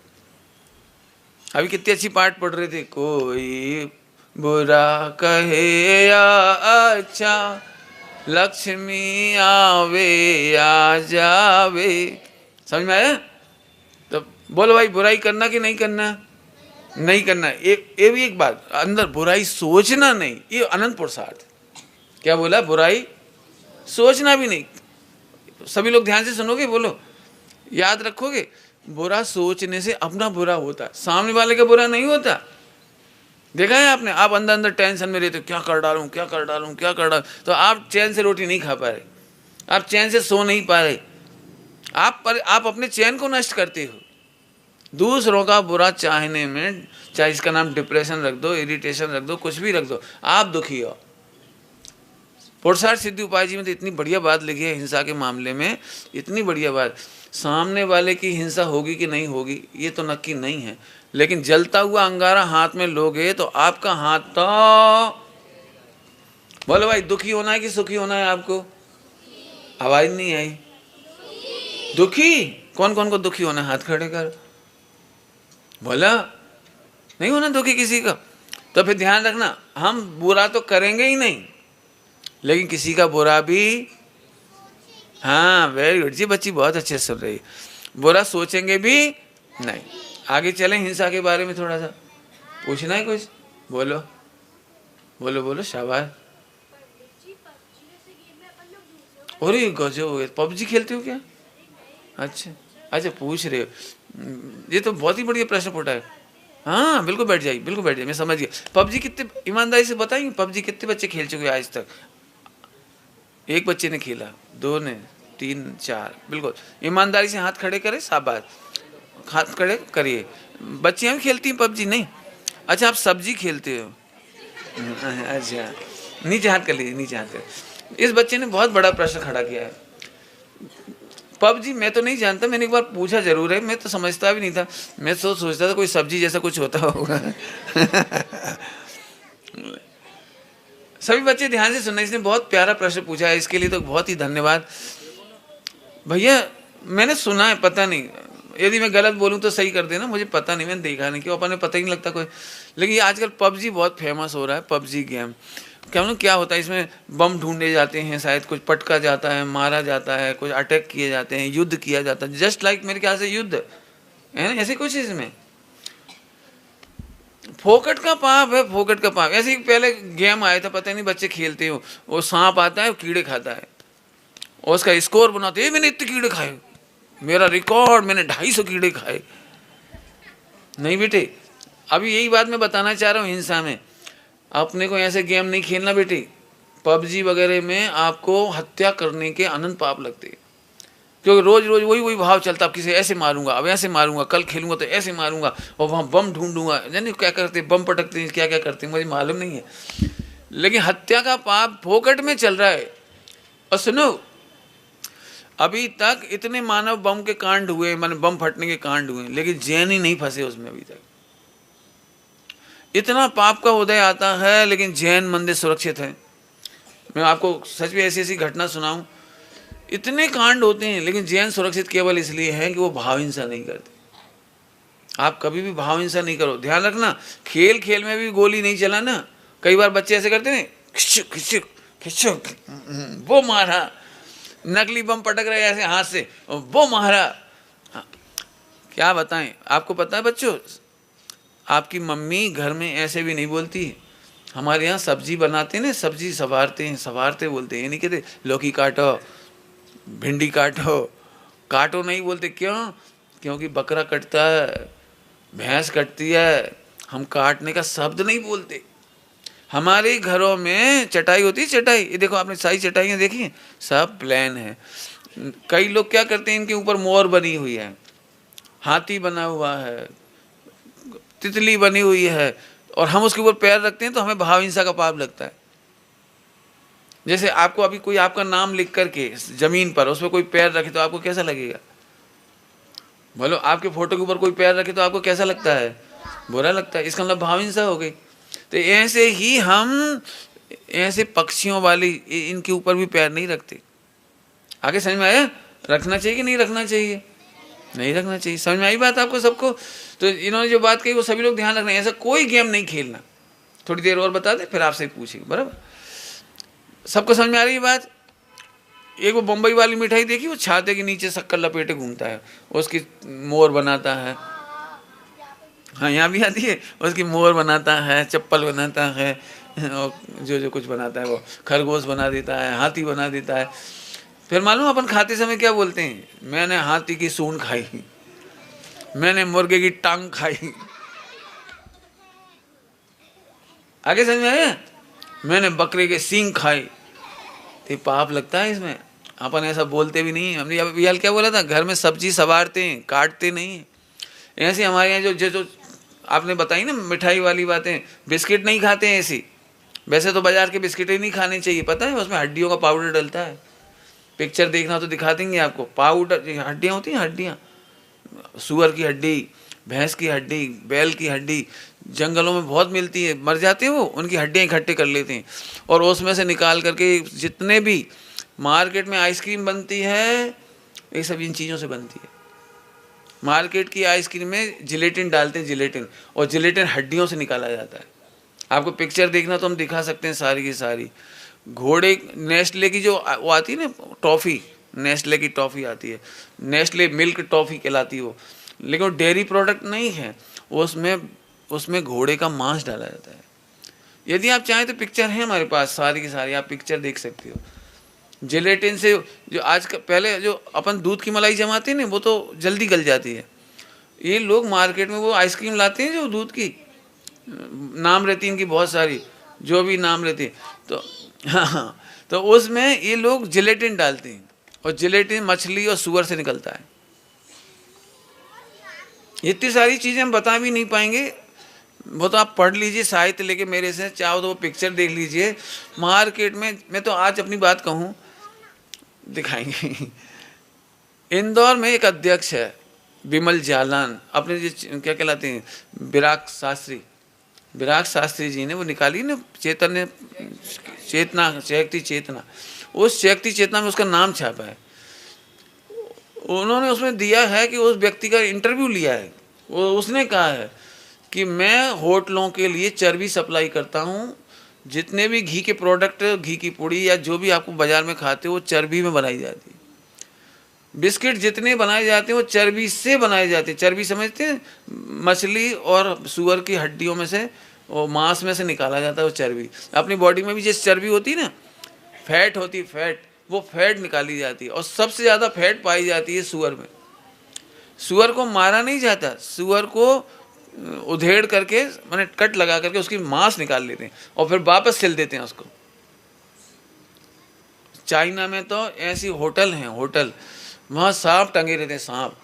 अभी कितनी अच्छी पाठ पढ़ रहे थे, कोई बुरा कहे या अच्छा, लक्ष्मी आवे आ जावे। समझ में आया? तो बोलो भाई, बुराई करना कि नहीं करना? नहीं करना। ये भी एक बात, अंदर बुराई सोचना नहीं, ये अनंत पुरुषार्थ। क्या बोला? बुराई सोचना भी नहीं। सभी लोग ध्यान से सुनोगे, बोलो, याद रखोगे, बुरा सोचने से अपना बुरा होता है, सामने वाले का बुरा नहीं होता। देखा है आपने? आप अंदर अंदर टेंशन में रहते हो, क्या कर डालूं, क्या कर डालूं, क्या कर डालूं, तो आप चैन से रोटी नहीं खा पा रहे, आप चैन से सो नहीं पा रहे, आप अपने चैन को नष्ट करते हो दूसरों का बुरा चाहने में। चाहे इसका नाम डिप्रेशन रख दो, इरिटेशन रख दो, कुछ भी रख दो, आप दुखी हो। पुरुषार्थ सिद्धि उपाय जी में तो इतनी बढ़िया बात लिखी है हिंसा के मामले में, इतनी बढ़िया बात। सामने वाले की हिंसा होगी कि नहीं होगी ये तो नक्की नहीं है, लेकिन जलता हुआ अंगारा हाथ में लोगे तो आपका हाथ तो, बोलो भाई, दुखी होना है कि सुखी होना है आपको? आवाज नहीं आई। दुखी? कौन कौन को दुखी होना है? हाथ खड़े कर। बोला नहीं होना दुखी किसी का। तो फिर ध्यान रखना, हम बुरा तो करेंगे ही नहीं, लेकिन किसी का बुरा भी, हाँ वेरी गुड जी, बच्ची बहुत अच्छे से सुन रही है, बुरा सोचेंगे भी नहीं। आगे चलें, हिंसा के बारे में थोड़ा सा पूछना है कुछ? बोलो बोलो बोलो, शाबाश। अरे गजब, पबजी खेलते हो क्या? अच्छा अच्छा, पूछ रहे हो, ये तो बहुत ही बढ़िया प्रश्न पूछा है। हाँ बिल्कुल बैठ जाइए, बिल्कुल बैठ जाइए, मैं समझ गया। पबजी कितने, ईमानदारी से बताइए, पबजी कितने बच्चे खेल चुके हैं आज तक? एक बच्चे ने खेला, 2 ने, 3, 4, बिल्कुल ईमानदारी से हाथ खड़े करें, शाबाश, हाथ खड़े करिए। बच्चियाँ भी खेलती हैं पबजी? नहीं। अच्छा, आप सब्जी खेलते हो? अच्छा, नीचे हाथ कर लीजिए, नीचे हाथ कर। इस बच्चे ने बहुत बड़ा प्रश्न खड़ा किया है। पबजी मैं तो नहीं जानता, मैंने एक बार पूछा जरूर है, मैं तो समझता भी नहीं था, मैं तो सोचता था कोई सब्जी जैसा कुछ होता होगा। सभी बच्चे ध्यान से सुनना, इसने बहुत प्यारा प्रश्न पूछा है, इसके लिए तो बहुत ही धन्यवाद भैया। मैंने सुना है, पता नहीं, यदि मैं गलत बोलूं तो सही कर देना, मुझे पता नहीं, मैंने देखा नहीं, क्यों अपन में पता ही नहीं लगता कोई। लेकिन ये आजकल पबजी बहुत फेमस हो रहा है, पबजी गेम। क्या होता है इसमें? बम ढूंढे जाते हैं, शायद कुछ पटका जाता है, मारा जाता है, कुछ अटैक किए जाते हैं, युद्ध किया जाता है, जस्ट लाइक मेरे ख्याल से युद्ध है ना, ऐसे कुछ इसमें। फोकट का पाप है, फोकट का पाप। ऐसे ही पहले गेम आया था, पता नहीं बच्चे खेलते हो, वो सांप आता है, कीड़े खाता है, और उसका स्कोर बनाते हैं, मैंने इतने कीड़े खाए, मेरा रिकॉर्ड, मैंने 250 कीड़े खाए। नहीं बेटे, अभी यही बात मैं बताना चाह रहा हूँ, हिंसा में अपने को ऐसे गेम नहीं खेलना बेटे। पबजी वगैरह में आपको हत्या करने के अनंत पाप लगते हैं, क्योंकि रोज रोज वही भाव चलता, अब किसी ऐसे मारूंगा, अब ऐसे मारूंगा, कल खेलूंगा तो ऐसे मारूंगा, और वहाँ बम ढूंढूंगा, यानी क्या करते, बम पटकते हैं, क्या क्या करते हैं मुझे मालूम नहीं है, लेकिन हत्या का पाप फोकट में चल रहा है। और सुनो, अभी तक इतने मानव बम के कांड हुए, माने बम फटने के कांड हुए, लेकिन जैन ही नहीं फंसे उसमें अभी तक। इतना पाप का उदय आता है, लेकिन जैन मंदिर सुरक्षित है। मैं आपको सच में ऐसी ऐसी घटना सुनाऊं, इतने कांड होते हैं, लेकिन जैन सुरक्षित केवल इसलिए हैं कि वो भाव हिंसा नहीं करते। आप कभी भी भाव हिंसा नहीं करो, ध्यान रखना। खेल खेल में भी गोली नहीं चलाना। कई बार बच्चे ऐसे करते हैं, खिच्चो खिच्चो खिच्चो, वो मारा, नकली बम पटक रहे ऐसे हाथ से, वो मारा। क्या बताएं, आपको पता है बच्चों, आपकी मम्मी घर में ऐसे भी नहीं बोलती। हमारे यहाँ सब्जी बनाते हैं ना, सब्जी सवारते हैं, सवारते बोलते हैं, ये नहीं कहते लौकी काटो, भिंडी काटो, काटो नहीं बोलते। क्यों? क्योंकि बकरा कटता है, भैंस कटती है, हम काटने का शब्द नहीं बोलते। हमारे घरों में चटाई होती है, चटाई, ये देखो आपने सारी चटाइयाँ देखी हैं, सब प्लेन है। कई लोग क्या करते हैं, इनके ऊपर मोर बनी हुई है, हाथी बना हुआ है, तितली बनी हुई है, और हम उसके ऊपर पैर रखते हैं तो हमें भाव हिंसा का पाप लगता है। जैसे आपको अभी कोई आपका नाम लिख करके जमीन पर उस पर कोई पैर रखे तो आपको कैसा लगेगा? बोलो, आपके फोटो के ऊपर कोई पैर रखे तो आपको कैसा लगता है? बुरा लगता है। इसका मतलब भाव हिंसा हो गई। तो ऐसे ही हम ऐसे पक्षियों वाली इनके ऊपर भी पैर नहीं रखते। आगे समझ में आया? रखना चाहिए कि नहीं रखना चाहिए? नहीं रखना चाहिए। समझ में आई बात आपको सबको? तो इन्होंने जो बात कही वो सभी लोग ध्यान रखना, ऐसा कोई गेम नहीं खेलना। थोड़ी देर और बता दें, फिर आपसे पूछेंगे, बराबर? सबको समझ में आ रही है बात? एक वो बम्बई वाली मिठाई देखी, वो छाते के नीचे शक्कर लपेटे घूमता है, उसकी मोर बनाता है। हाँ, यहाँ भी आती है। उसकी मोर बनाता है, चप्पल बनाता है, और जो जो कुछ बनाता है वो खरगोश बना देता है, हाथी बना देता है। फिर मालूम अपन खाते समय क्या बोलते हैं? मैंने हाथी की सूंड खाई, मैंने मुर्गे की टांग खाई। आगे समझ में आया? मैंने बकरे के सींग खाए। तो पाप लगता है इसमें। अपन ऐसा बोलते भी नहीं। हमने अभी क्या बोला था? घर में सब्जी सवारते हैं, काटते नहीं। ऐसे हमारे यहाँ जो आपने बताई ना मिठाई वाली बातें, बिस्किट नहीं खाते हैं ऐसी। वैसे तो बाजार के बिस्किट ही नहीं खाने चाहिए, पता है? उसमें हड्डियों का पाउडर डलता है। पिक्चर देखना तो दिखा देंगे आपको। पाउडर, हड्डियाँ होती हैं, हड्डियाँ, सुअर की हड्डी, भैंस की हड्डी, बैल की हड्डी, जंगलों में बहुत मिलती है। मर जाते हैं वो, उनकी हड्डियाँ इकट्ठे कर लेते हैं और उसमें से निकाल करके जितने भी मार्केट में आइसक्रीम बनती है, ये सब इन चीज़ों से बनती है। मार्केट की आइसक्रीम में जिलेटिन डालते हैं, जिलेटिन, और जिलेटिन हड्डियों से निकाला जाता है। आपको पिक्चर देखना तो हम दिखा सकते हैं सारी की सारी। घोड़े, नेस्ले की जो वो आती है ना टॉफ़ी, नेस्ले की टॉफ़ी आती है, नेस्ले मिल्क टॉफ़ी कहलाती है वो, लेकिन वो डेयरी प्रोडक्ट नहीं है। उसमें घोड़े का मांस डाला जाता है। यदि आप चाहें तो पिक्चर है हमारे पास सारी की सारी, आप पिक्चर देख सकते हो। जिलेटिन से जो आज का, पहले जो अपन दूध की मलाई जमाते हैं ना, वो तो जल्दी गल जाती है। ये लोग मार्केट में वो आइसक्रीम लाते हैं जो दूध की, नाम रहती है इनकी बहुत सारी, जो भी नाम रहती है, तो हाँ, तो उसमें ये लोग जिलेटिन डालते हैं, और जिलेटिन मछली और सुअर से निकलता है। इतनी सारी चीज़ें हम बता भी नहीं पाएंगे। वो तो आप पढ़ लीजिए साहित्य लेके मेरे से, चाहो तो वो पिक्चर देख लीजिए। मार्केट में, मैं तो आज अपनी बात कहूँ, दिखाएंगे। इंदौर में एक अध्यक्ष है विमल जालान, अपने जो क्या कहलाते हैं, विराग शास्त्री जी ने वो निकाली ना चेतना, चेकती चेतना, उस चेकती चेतना में उसका नाम छापा है। उन्होंने उसमें दिया है कि उस व्यक्ति का इंटरव्यू लिया है। उसने कहा है कि मैं होटलों के लिए चर्बी सप्लाई करता हूँ। जितने भी घी के प्रोडक्ट, घी की पुड़ी या जो भी आपको बाज़ार में खाते हो, वो चर्बी में बनाई जाती है। बिस्किट जितने बनाए जाते हैं वो चर्बी से बनाए जाते हैं। चर्बी समझते हैं? मछली और सुअर की हड्डियों में से, वो मांस में से निकाला जाता है वो चर्बी। अपनी बॉडी में भी जैसे चर्बी होती है ना, फैट होती है, फैट, वो फैट निकाली जाती है। और सबसे ज़्यादा फैट पाई जाती है सुअर में। सुअर को मारा नहीं जाता, सुअर को उधेड़ करके, माने कट लगा करके उसकी मांस निकाल लेते हैं और फिर वापस सिल देते हैं उसको। चाइना में तो ऐसी होटल हैं, होटल, वहाँ सांप टंगे रहते हैं, सांप,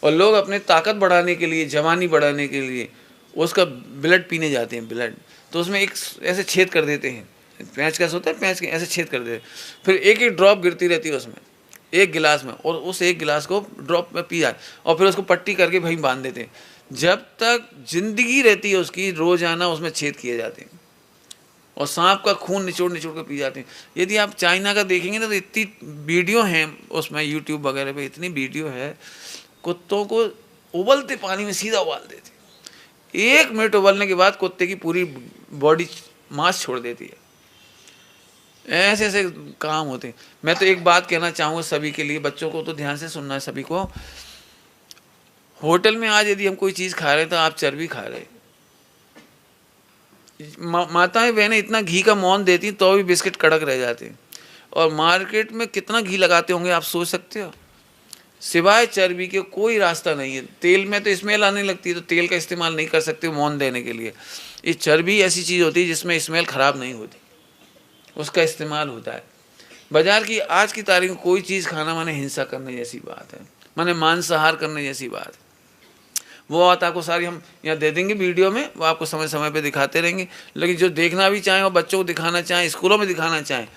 और लोग अपने ताकत बढ़ाने के लिए, जवानी बढ़ाने के लिए उसका ब्लड पीने जाते हैं, ब्लड। तो उसमें एक ऐसे छेद कर देते हैं, पैंच कैसे होता है, पैंच के ऐसे छेद कर देते हैं, फिर एक एक ड्रॉप गिरती रहती है उसमें, एक गिलास में, और उस एक गिलास को ड्रॉप में पी जाए और फिर उसको पट्टी करके वहीं बांध देते हैं। जब तक जिंदगी रहती है उसकी, रोजाना उसमें छेद किए जाते हैं। और सांप का खून निचोड़ निचोड़ के पी जाते हैं। यदि आप चाइना का देखेंगे ना तो इतनी वीडियो हैं उसमें, यूट्यूब वगैरह पे इतनी वीडियो है, कुत्तों को उबलते पानी में सीधा उबाल देते, 1 मिनट उबलने के बाद कुत्ते की पूरी बॉडी मांस छोड़ देती है। ऐसे ऐसे काम होते हैं। मैं तो एक बात कहना चाहूँगा सभी के लिए, बच्चों को तो ध्यान से सुनना है सभी को। होटल में आज यदि हम कोई चीज़ खा रहे हैं तो आप चर्बी खा रहे हैं। माताएं बहनें इतना घी का मौन देती तो भी बिस्किट कड़क रह जाते हैं। और मार्केट में कितना घी लगाते होंगे आप सोच सकते हो। सिवाय चर्बी के कोई रास्ता नहीं है। तेल में तो स्मेल आने लगती है तो तेल का इस्तेमाल नहीं कर सकते मौन देने के लिए। ये चर्बी ऐसी चीज़ होती है जिसमें स्मेल ख़राब नहीं होती, उसका इस्तेमाल होता है। बाजार की आज की तारीख में कोई चीज़ खाना माने हिंसा करने जैसी बात है, माने मांसाहार करने जैसी बात है। वो बात आपको सारी हम यहाँ दे देंगे वीडियो में, वो आपको समय समय पे दिखाते रहेंगे। लेकिन जो देखना भी चाहें और बच्चों को दिखाना चाहें, स्कूलों में दिखाना चाहें,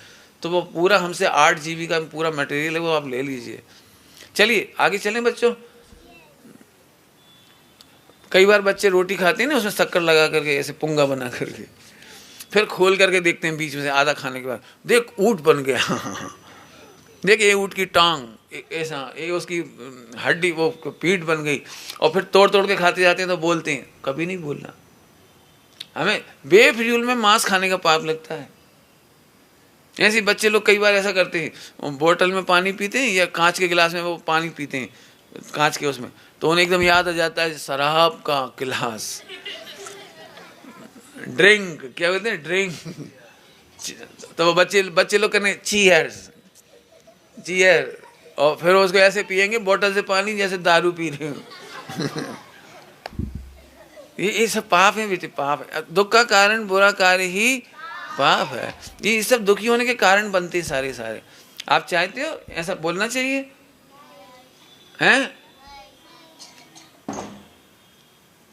तो वो पूरा हमसे 8 GB का पूरा मटेरियल है, वो आप ले लीजिए। चलिए आगे चलें बच्चों। कई बार बच्चे रोटी खाते हैं ना, उसमें शक्कर लगा करके ऐसे पुंगा बना करके, फिर खोल करके देखते हैं बीच में से आधा खाने के बाद, देख ऊँट बन गया देख ये ऊँट की टांग ऐसा, ये उसकी हड्डी वो पीठ बन गई। और फिर तोड़ तोड़ के खाते जाते हैं तो बोलते हैं। कभी नहीं बोलना। हमें बेफिजूल में मांस खाने का पाप लगता है। ऐसे बच्चे लोग कई बार ऐसा करते हैं, बोतल में पानी पीते हैं या कांच के गिलास में वो पानी पीते हैं, कांच के उसमें, तो उन्हें एकदम याद आ जाता है शराब का गिलास, ड्रिंक, क्या बोलते हैं, ड्रिंक। तो वो बच्चे लोग कहने चीयर्स, चीयर, और फिर उसको ऐसे पिएंगे बोतल से पानी जैसे दारू पी रहे हो। ये सब पाप है बेटे, पाप है। दुख का कारण बुरा कार्य ही पाप है। ये सब दुखी होने के कारण बनते हैं सारे। आप चाहते हो ऐसा बोलना चाहिए हैं?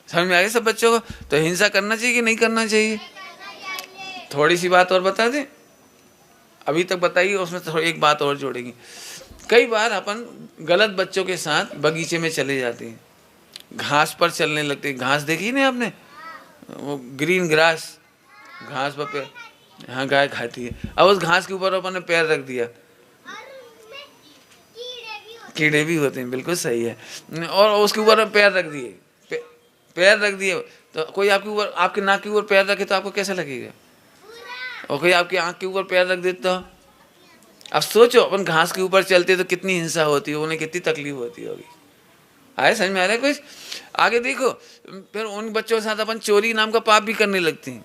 समझ में आ गया सब बच्चों को? तो हिंसा करना चाहिए कि नहीं करना चाहिए? थोड़ी सी बात और बता दें, अभी तक बताइए, उसमें थोड़ी एक बात और जोड़ेंगे। कई बार अपन गलत बच्चों के साथ बगीचे में चले जाते हैं, घास पर चलने लगते हैं। घास देखी ना आपने, वो ग्रीन ग्रास, घास पर हाँ गाय खाती है। अब उस घास के ऊपर अपन ने पैर रख दिया, कीड़े भी होते हैं, बिल्कुल सही है। और उसके ऊपर पैर रख दिए, पैर रख दिए, तो कोई आपके ऊपर, आपके नाक के ऊपर पैर रखे तो आपको कैसा लगेगा? और कोई आपकी आँख के ऊपर पैर रख देता। अब सोचो अपन घास के ऊपर चलते तो कितनी हिंसा होती है, उन्हें कितनी तकलीफ होती होगी। आए समझ में आ रहा है कुछ? आगे देखो, फिर उन बच्चों के साथ अपन चोरी नाम का पाप भी करने लगते हैं।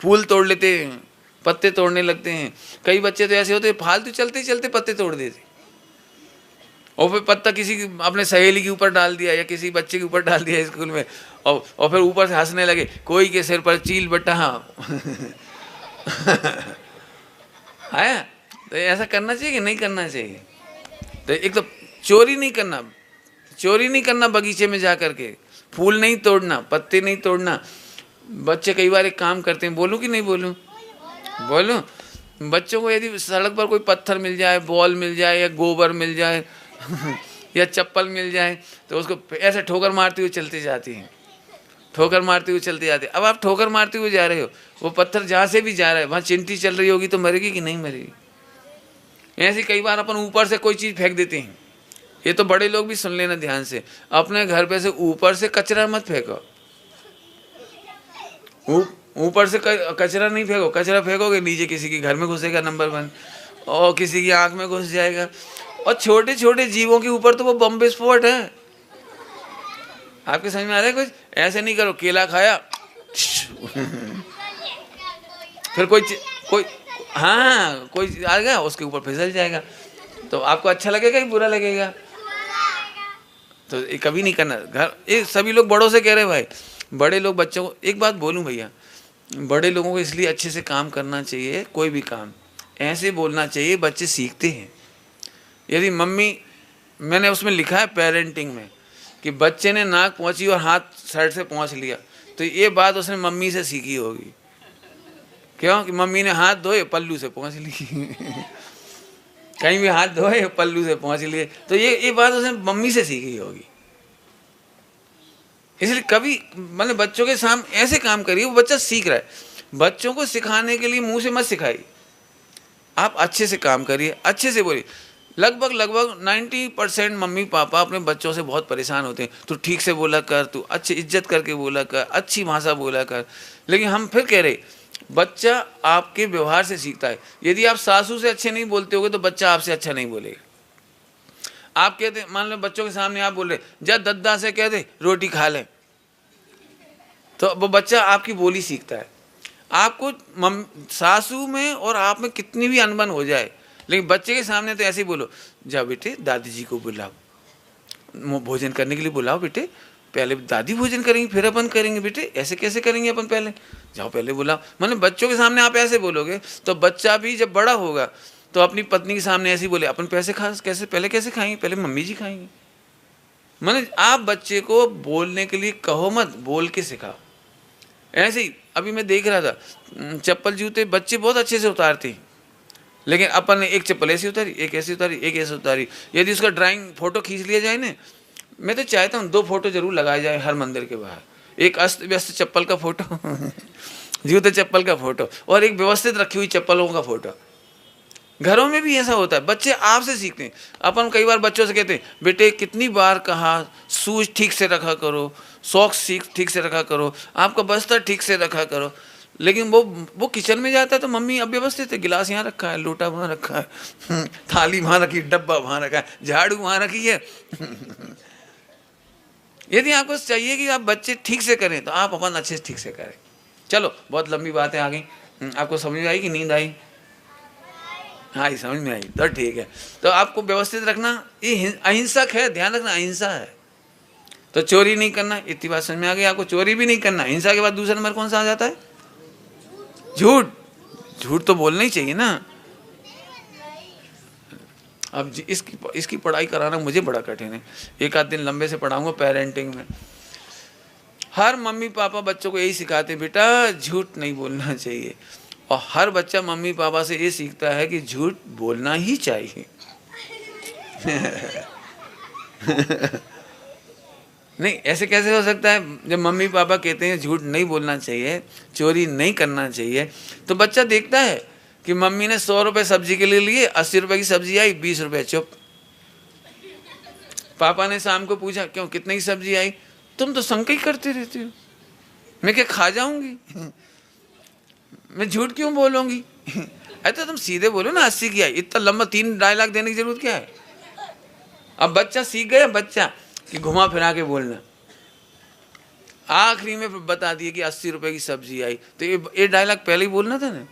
फूल तोड़ लेते हैं, पत्ते तोड़ने लगते हैं। कई बच्चे तो ऐसे होते हैं फालतू चलते चलते पत्ते तोड़ देते, और फिर पत्ता किसी अपने सहेली के ऊपर डाल दिया या किसी बच्चे के ऊपर डाल दिया स्कूल में, और फिर ऊपर से हंसने लगे, कोई के सिर पर चील बट्टा। आया? तो ऐसा करना चाहिए कि नहीं करना चाहिए? तो एक तो चोरी नहीं करना बगीचे में जा करके, फूल नहीं तोड़ना, पत्ते नहीं तोड़ना। बच्चे कई बार एक काम करते हैं, बोलूं कि नहीं बोलूं? बोलूं? बच्चों को यदि सड़क पर कोई पत्थर मिल जाए, बॉल मिल जाए या गोबर मिल जाए या चप्पल मिल जाए, तो उसको ऐसे ठोकर मारते हुए चलते जाती हैं, ठोकर मारते हुए चलते जाते। अब आप ठोकर मारते हुए जा रहे हो, वो पत्थर जहाँ से भी जा रहा है वहाँ चिंटी चल रही होगी तो मरेगी कि नहीं मरेगी? ऐसे कई बार अपन ऊपर से कोई चीज़ फेंक देते हैं। ये तो बड़े लोग भी सुन लेना ध्यान से, अपने घर पे से ऊपर से कचरा मत फेंको। ऊपर से कचरा नहीं फेंको, कचरा फेंकोगे नीचे किसी के घर में घुसेगा, नंबर 1, और किसी की आंख में घुस जाएगा। और छोटे छोटे जीवों के ऊपर तो वो बम विस्फोट है। आपके समझ में आ रहा है कुछ? ऐसे नहीं करो, केला खाया फिर कोई हाँ कोई आ गया उसके ऊपर फिसल जाएगा, तो आपको अच्छा लगेगा कि बुरा लगेगा? तो ये कभी नहीं करना। घर ये सभी लोग बड़ों से कह रहे भाई, बड़े लोग बच्चों को एक बात बोलूं भैया, बड़े लोगों को इसलिए अच्छे से काम करना चाहिए, कोई भी काम ऐसे बोलना चाहिए, बच्चे सीखते हैं। यदि मम्मी, मैंने उसमें लिखा है पेरेंटिंग में कि बच्चे ने नाक पहुँची और हाथ शर्ट से पहुँच लिया, तो ये बात उसने मम्मी से सीखी होगी। क्यों? कि मम्मी ने हाथ धोए पल्लू से पहुँच ली कहीं भी हाथ धोए पल्लू से पहुँच लिए, तो ये बात उसने मम्मी से सीखी होगी। इसलिए कभी मतलब बच्चों के सामने ऐसे काम करिए, वो बच्चा सीख रहा है। बच्चों को सिखाने के लिए मुंह से मत सिखाइए, आप अच्छे से काम करिए, अच्छे से बोलिए। लगभग 90% मम्मी पापा अपने बच्चों से बहुत परेशान होते हैं, तू ठीक से बोला कर, तू अच्छी इज्जत करके बोला कर, अच्छी भाषा बोला कर। लेकिन हम फिर कह रहे, बच्चा आपके व्यवहार से सीखता है। यदि आप सासू से अच्छे नहीं बोलते होगे तो बच्चा आपसे अच्छा नहीं बोलेगा। आप कहते, मान लो बच्चों के सामने आप बोल रहे, जा दद्दा से कह दे रोटी खा ले, तो वो बच्चा आपकी बोली सीखता है। आपको सासू में और आप में कितनी भी अनबन हो जाए, लेकिन बच्चे के सामने तो ऐसे ही बोलो, जा बेटे दादी जी को बुलाओ, भोजन करने के लिए बुलाओ बेटे, पहले दादी भोजन करेंगे फिर अपन करेंगे बेटे, ऐसे कैसे करेंगे अपन, पहले जाओ पहले बुलाओ। मतलब बच्चों के सामने आप ऐसे बोलोगे तो बच्चा भी जब बड़ा होगा तो अपनी पत्नी के सामने ऐसे ही बोले, अपन पैसे पहले कैसे खाएंगे, पहले मम्मी जी खाएंगे। मतलब आप बच्चे को बोलने के लिए कहो मत, बोल के सिखाओ। ऐसे ही अभी मैं देख रहा था, चप्पल जूते बच्चे बहुत अच्छे से उतारते हैं, लेकिन अपन ने एक चप्पल ऐसी उतारी, एक ऐसी उतारी, एक ऐसी उतारी। यदि उसका ड्राइंग फोटो खींच लिया जाए ना, मैं तो चाहता हूँ 2 फोटो जरूर लगाया जाए हर मंदिर के बाहर, एक अस्त व्यस्त चप्पल का फोटो जूते चप्पल का फोटो, और एक व्यवस्थित रखी हुई चप्पलों का फोटो। घरों में भी ऐसा होता है, बच्चे आपसे सीखते हैं। अपन कई बार बच्चों से कहते हैं, बेटे कितनी बार कहा शूज ठीक से रखा करो, सॉक्स ठीक से रखा करो, आपका बस्तर ठीक से रखा करो। लेकिन वो किचन में जाता है तो मम्मी अव्यवस्थित है, गिलास यहाँ रखा है, लोटा वहाँ रखा है, थाली वहाँ रखी, डब्बा वहाँ रखा है, झाड़ू वहाँ रखी है। यदि आपको चाहिए कि आप बच्चे ठीक से करें तो आप अपन अच्छे से ठीक से करें। चलो बहुत लंबी बातें आ गई, आपको समझ में आई कि नींद आई? हाँ ये समझ में आई, तो ठीक है। तो आपको व्यवस्थित रखना, ये अहिंसक है, ध्यान रखना अहिंसा है। तो चोरी नहीं करना, इतनी बात समझ में आ गई आपको, चोरी भी नहीं करना। हिंसा के बाद दूसरा नंबर कौन सा आ जाता है? झूठ। झूठ तो बोलना ही चाहिए ना। अब इसकी पढ़ाई कराना मुझे बड़ा कठिन है, एक आध दिन लंबे से पढ़ाऊंगा पेरेंटिंग में। हर मम्मी पापा बच्चों को यही सिखाते हैं, बेटा झूठ नहीं बोलना चाहिए, और हर बच्चा मम्मी पापा से ये सीखता है कि झूठ बोलना ही चाहिए। नहीं, ऐसे कैसे हो सकता है? जब मम्मी पापा कहते हैं झूठ नहीं बोलना चाहिए, चोरी नहीं करना चाहिए, तो बच्चा देखता है कि मम्मी ने 100 रुपये सब्जी के लिए लिए, 80 रुपये की सब्जी आई, 20 रुपये चुप। पापा ने शाम को पूछा, क्यों कितने की सब्जी आई? तुम तो संग ही करते रहते हो, मैं क्या खा जाऊंगी? मैं झूठ क्यों बोलूंगी? अरे तुम सीधे बोलो ना 80 की आई, इतना लंबा 3 डायलॉग देने की जरूरत क्या है? अब बच्चा सीख गया, बच्चा कि घुमा फिरा के बोलना। आखिरी में बता दिए कि 80 रुपए की सब्जी आई, तो ये डायलॉग पहले ही बोलना था ना,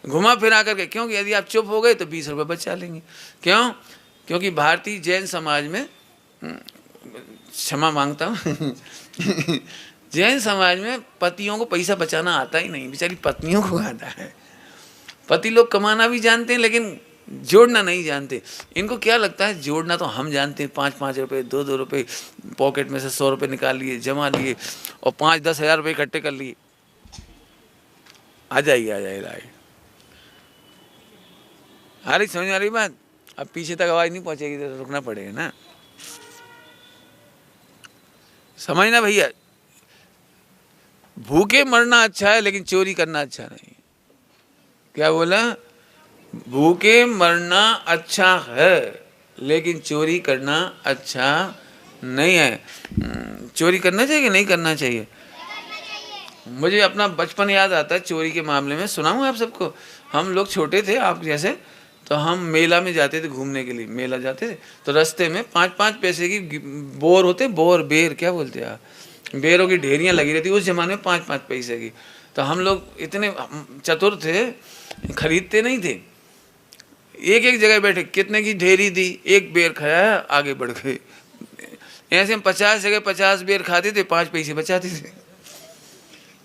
घुमा फिरा करके। क्योंकि यदि आप चुप हो गए तो 20 रुपए बचा लेंगे। क्यों? क्योंकि भारतीय जैन समाज में, क्षमा मांगता हूँ जैन समाज में पतियों को पैसा बचाना आता ही नहीं, बेचारी पत्नियों को आता है। पति लोग कमाना भी जानते हैं लेकिन जोड़ना नहीं जानते। इनको क्या लगता है, जोड़ना तो हम जानते हैं, 5-5 रुपये, 2-2 रुपये, पॉकेट में से 100 रुपये निकाल लिए, जमा लिए, और 5-10 हज़ार रुपये इकट्ठे कर लिए, आ जाइए लाइए। आ रही समझ आ रही बात? अब पीछे तक आवाज़ नहीं पहुँचेगी तो रुकना पड़ेगा ना, समझना भैया। भूखे मरना अच्छा है लेकिन चोरी करना अच्छा नहीं। क्या बोला? भूखे मरना अच्छा है लेकिन चोरी करना अच्छा नहीं है। चोरी करना चाहिए कि नहीं करना चाहिए? मुझे अपना बचपन याद आता है चोरी के मामले में, सुनाऊँ आप सबको। हम लोग छोटे थे आप जैसे, तो हम मेला में जाते थे घूमने के लिए, मेला जाते थे तो रास्ते में 5-5 पैसे की बोर होते, बेर क्या बोलते हैं, बेरों की ढेरियाँ लगी रहती उस जमाने में, 5-5 पैसे की। तो हम लोग इतने चतुर थे, खरीदते नहीं थे, एक जगह बैठे, कितने की ढेरी दी, एक बेर खाया, आगे बढ़ गए। ऐसे हम 50 जगह 50 बेर खाते थे, 5 पैसे बचाते थे।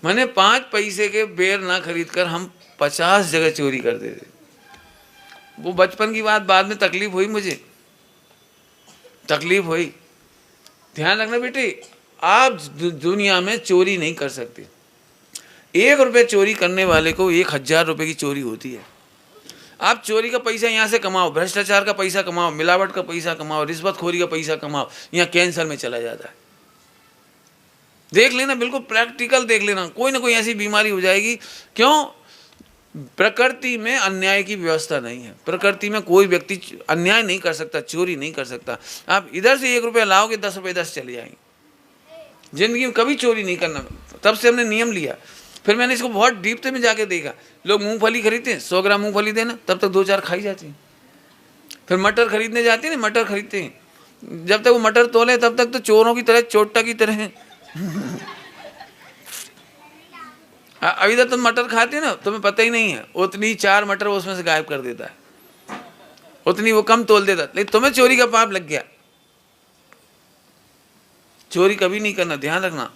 मैंने 5 पैसे के बेर ना खरीद कर हम 50 जगह चोरी करते थे। वो बचपन की बात, बाद में तकलीफ हुई, मुझे तकलीफ हुई। ध्यान रखना बेटे, आप दुनिया में चोरी नहीं कर सकते। 1 रुपये चोरी करने वाले को 1000 रुपये की चोरी होती है। आप चोरी का पैसा यहाँ से कमाओ, भ्रष्टाचार का पैसा कमाओ, मिलावट का पैसा कमाओ, रिश्वतखोरी का पैसा कमाओ, यहाँ कैंसर में चला जाता है। देख लेना, बिल्कुल प्रैक्टिकल देख लेना, कोई ना कोई ऐसी बीमारी हो जाएगी। क्यों? प्रकृति में अन्याय की व्यवस्था नहीं है। प्रकृति में कोई व्यक्ति अन्याय नहीं कर सकता, चोरी नहीं कर सकता। आप इधर से 1 रुपया लाओगे, 10 रुपये 10 चले जाएंगे। जिंदगी में कभी चोरी नहीं करना, तब से हमने नियम लिया। फिर मैंने इसको बहुत डीप में जाके देखा। लोग मूंगफली खरीदते हैं, 100 ग्राम मूंगफली देना, तब तक 2-4 खाई जाती हैं। फिर मटर खरीदने जाते हैं ना, मटर खरीदते हैं, जब तक वो मटर तोले तब तक तो चोरों की तरह, चोट्टा की तरह हैं। अभी तक तुम मटर खाते ना, तुम्हें पता ही नहीं है, उतनी 4 मटर वो उसमें से गायब कर देता है, उतनी वो कम तोल देता, लेकिन तुम्हें चोरी का पाप लग गया। चोरी कभी नहीं करना, ध्यान रखना।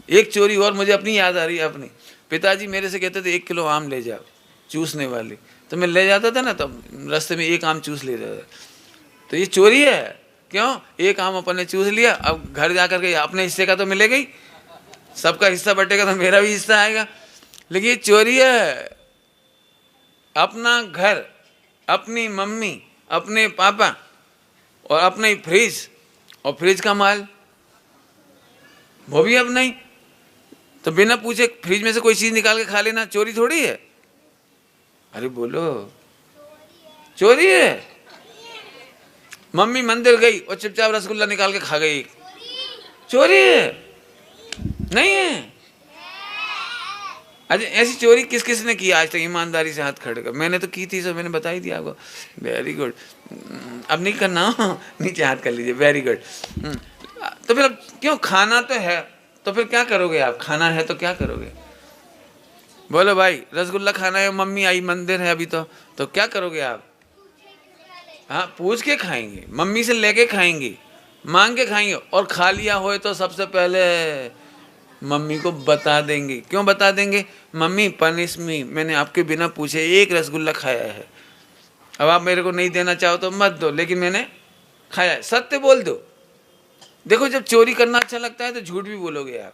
एक चोरी और मुझे अपनी याद आ रही है। अपनी पिताजी मेरे से कहते थे 1 किलो आम ले जाओ चूसने वाली, तो मैं ले जाता था ना, तब रास्ते में 1 आम चूस ले जाता था। तो ये चोरी है। क्यों? 1 आम अपन ने चूस लिया, अब घर जाकर के अपने हिस्से का तो मिलेगा ही, सबका हिस्सा बटेगा तो मेरा भी हिस्सा आएगा, लेकिन ये चोरी है। अपना घर, अपनी मम्मी, अपने पापा और अपने फ्रिज, और फ्रिज का माल वो भी अब नहीं, तो बिना पूछे फ्रिज में से कोई चीज निकाल के खा लेना चोरी थोड़ी है? अरे बोलो, चोरी है। मम्मी मंदिर गई और चुपचाप रसगुल्ला निकाल के खा गई, चोरी है? नहीं है? अच्छा, ऐसी चोरी किस किस ने की आज तक? ईमानदारी से हाथ खड़े कर। मैंने तो की थी, सो मैंने बता ही दिया आपको। Very good. अब नहीं करना, नीचे हाथ कर लीजिए। Very good. तो फिर अब क्यों? खाना तो है, तो फिर क्या करोगे आप? खाना है तो क्या करोगे? बोलो भाई, रसगुल्ला खाना है, मम्मी आई, मंदिर है अभी, तो क्या करोगे आप? हाँ, पूछ के खाएंगे, मम्मी से लेके खाएंगे, मांग के खाएंगे, और खा लिया हो तो सबसे पहले मम्मी को बता देंगे। क्यों बता देंगे? मम्मी पनिश मी, मैंने आपके बिना पूछे 1 रसगुल्ला खाया है, अब आप मेरे को नहीं देना चाहो तो मत दो, लेकिन मैंने खाया है। सत्य बोल दो। देखो, जब चोरी करना अच्छा लगता है तो झूठ भी बोलोगे आप,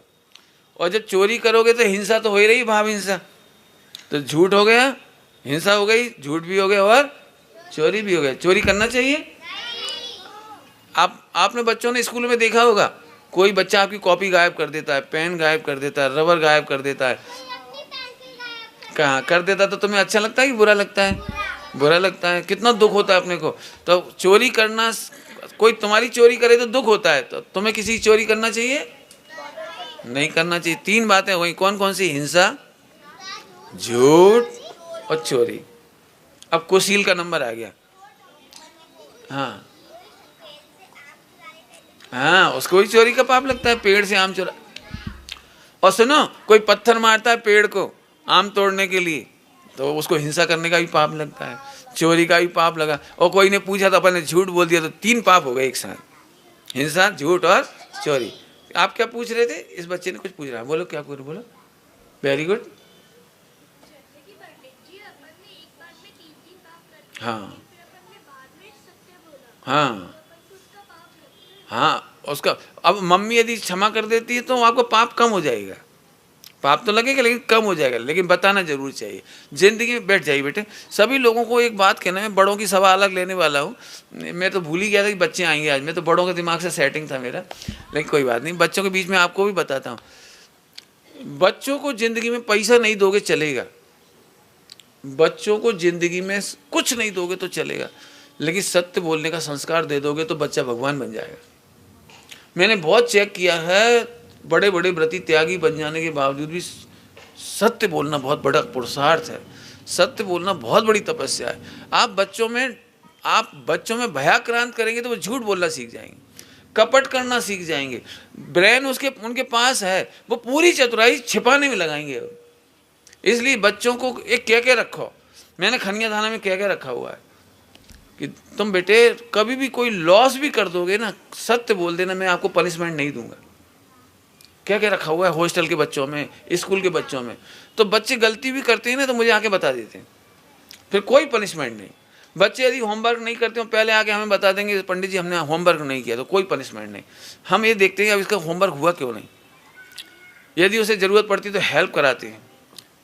और जब चोरी करोगे तो हिंसा तो हो ही रही, भाव हिंसा, तो झूठ हो गया, हिंसा हो गई, झूठ भी हो गया और चोरी भी हो गया। चोरी करना चाहिए? आपने बच्चों ने स्कूल में देखा होगा, कोई बच्चा आपकी कॉपी गायब कर देता है, पेन गायब कर देता है, रबर गायब कर देता है। कहाँ कर देता? तो तुम्हें अच्छा लगता है कि बुरा लगता है? बुरा लगता है। कितना दुख होता है अपने को। तो चोरी करना, कोई तुम्हारी चोरी करे तो दुख होता है, तो तुम्हें किसी की चोरी करना चाहिए? नहीं करना चाहिए। 3 बातें हुई, कौन कौन सी? हिंसा, झूठ और चोरी। अब कुशील का नंबर आ गया। हाँ हाँ, उसको भी चोरी का पाप लगता है, पेड़ से आम चोरा। और सुनो, कोई पत्थर मारता है पेड़ को आम तोड़ने के लिए, तो उसको हिंसा करने का भी पाप लगता है, चोरी का भी पाप लगा। और कोई ने पूछा तो अपन ने झूठ बोल दिया, तो 3 पाप हो गए एक साथ, हिंसा, झूठ और चोरी। आप क्या पूछ रहे थे? इस बच्चे ने कुछ पूछ रहा है, बोलो क्या पूछ रहे? बोलो। Very good. हाँ हाँ हाँ, उसका अब मम्मी यदि क्षमा कर देती है तो आपको पाप कम हो जाएगा। पाप तो लगेगा लेकिन कम हो जाएगा, लेकिन बताना जरूर चाहिए। जिंदगी में बैठ जाइए बेटे। सभी लोगों को एक बात कहना, मैं बड़ों की सभा अलग लेने वाला हूँ। मैं तो भूल ही गया था कि बच्चे आएंगे आज। मैं तो बड़ों के दिमाग से सेटिंग था मेरा, लेकिन कोई बात नहीं, बच्चों के बीच में आपको भी बताता हूँ। बच्चों को जिंदगी में पैसा नहीं दोगे चलेगा, बच्चों को जिंदगी में कुछ नहीं दोगे तो चलेगा, लेकिन सत्य बोलने का संस्कार दे दोगे तो बच्चा भगवान बन जाएगा। मैंने बहुत चेक किया है, बड़े बड़े व्रती त्यागी बन जाने के बावजूद भी सत्य बोलना बहुत बड़ा पुरुषार्थ है, सत्य बोलना बहुत बड़ी तपस्या है। आप बच्चों में भयाक्रांत करेंगे तो वो झूठ बोलना सीख जाएंगे, कपट करना सीख जाएंगे। ब्रेन उनके पास है, वो पूरी चतुराई छिपाने में लगाएंगे। इसलिए बच्चों को एक कह के रखो। मैंने खनिया थाना में कह के रखा हुआ है कि तुम बेटे कभी भी कोई लॉस भी कर दोगे ना, सत्य बोल देना, मैं आपको पनिशमेंट नहीं दूंगा। क्या क्या रखा हुआ है हॉस्टल के बच्चों में, स्कूल के बच्चों में। तो बच्चे गलती भी करते हैं ना तो मुझे आके बता देते हैं, फिर कोई पनिशमेंट नहीं। बच्चे यदि होमवर्क नहीं करते हो पहले आके हमें बता देंगे, पंडित जी हमने होमवर्क नहीं किया, तो कोई पनिशमेंट नहीं। हम ये देखते हैं अब इसका होमवर्क हुआ क्यों नहीं। यदि उसे ज़रूरत पड़ती तो हेल्प कराते हैं,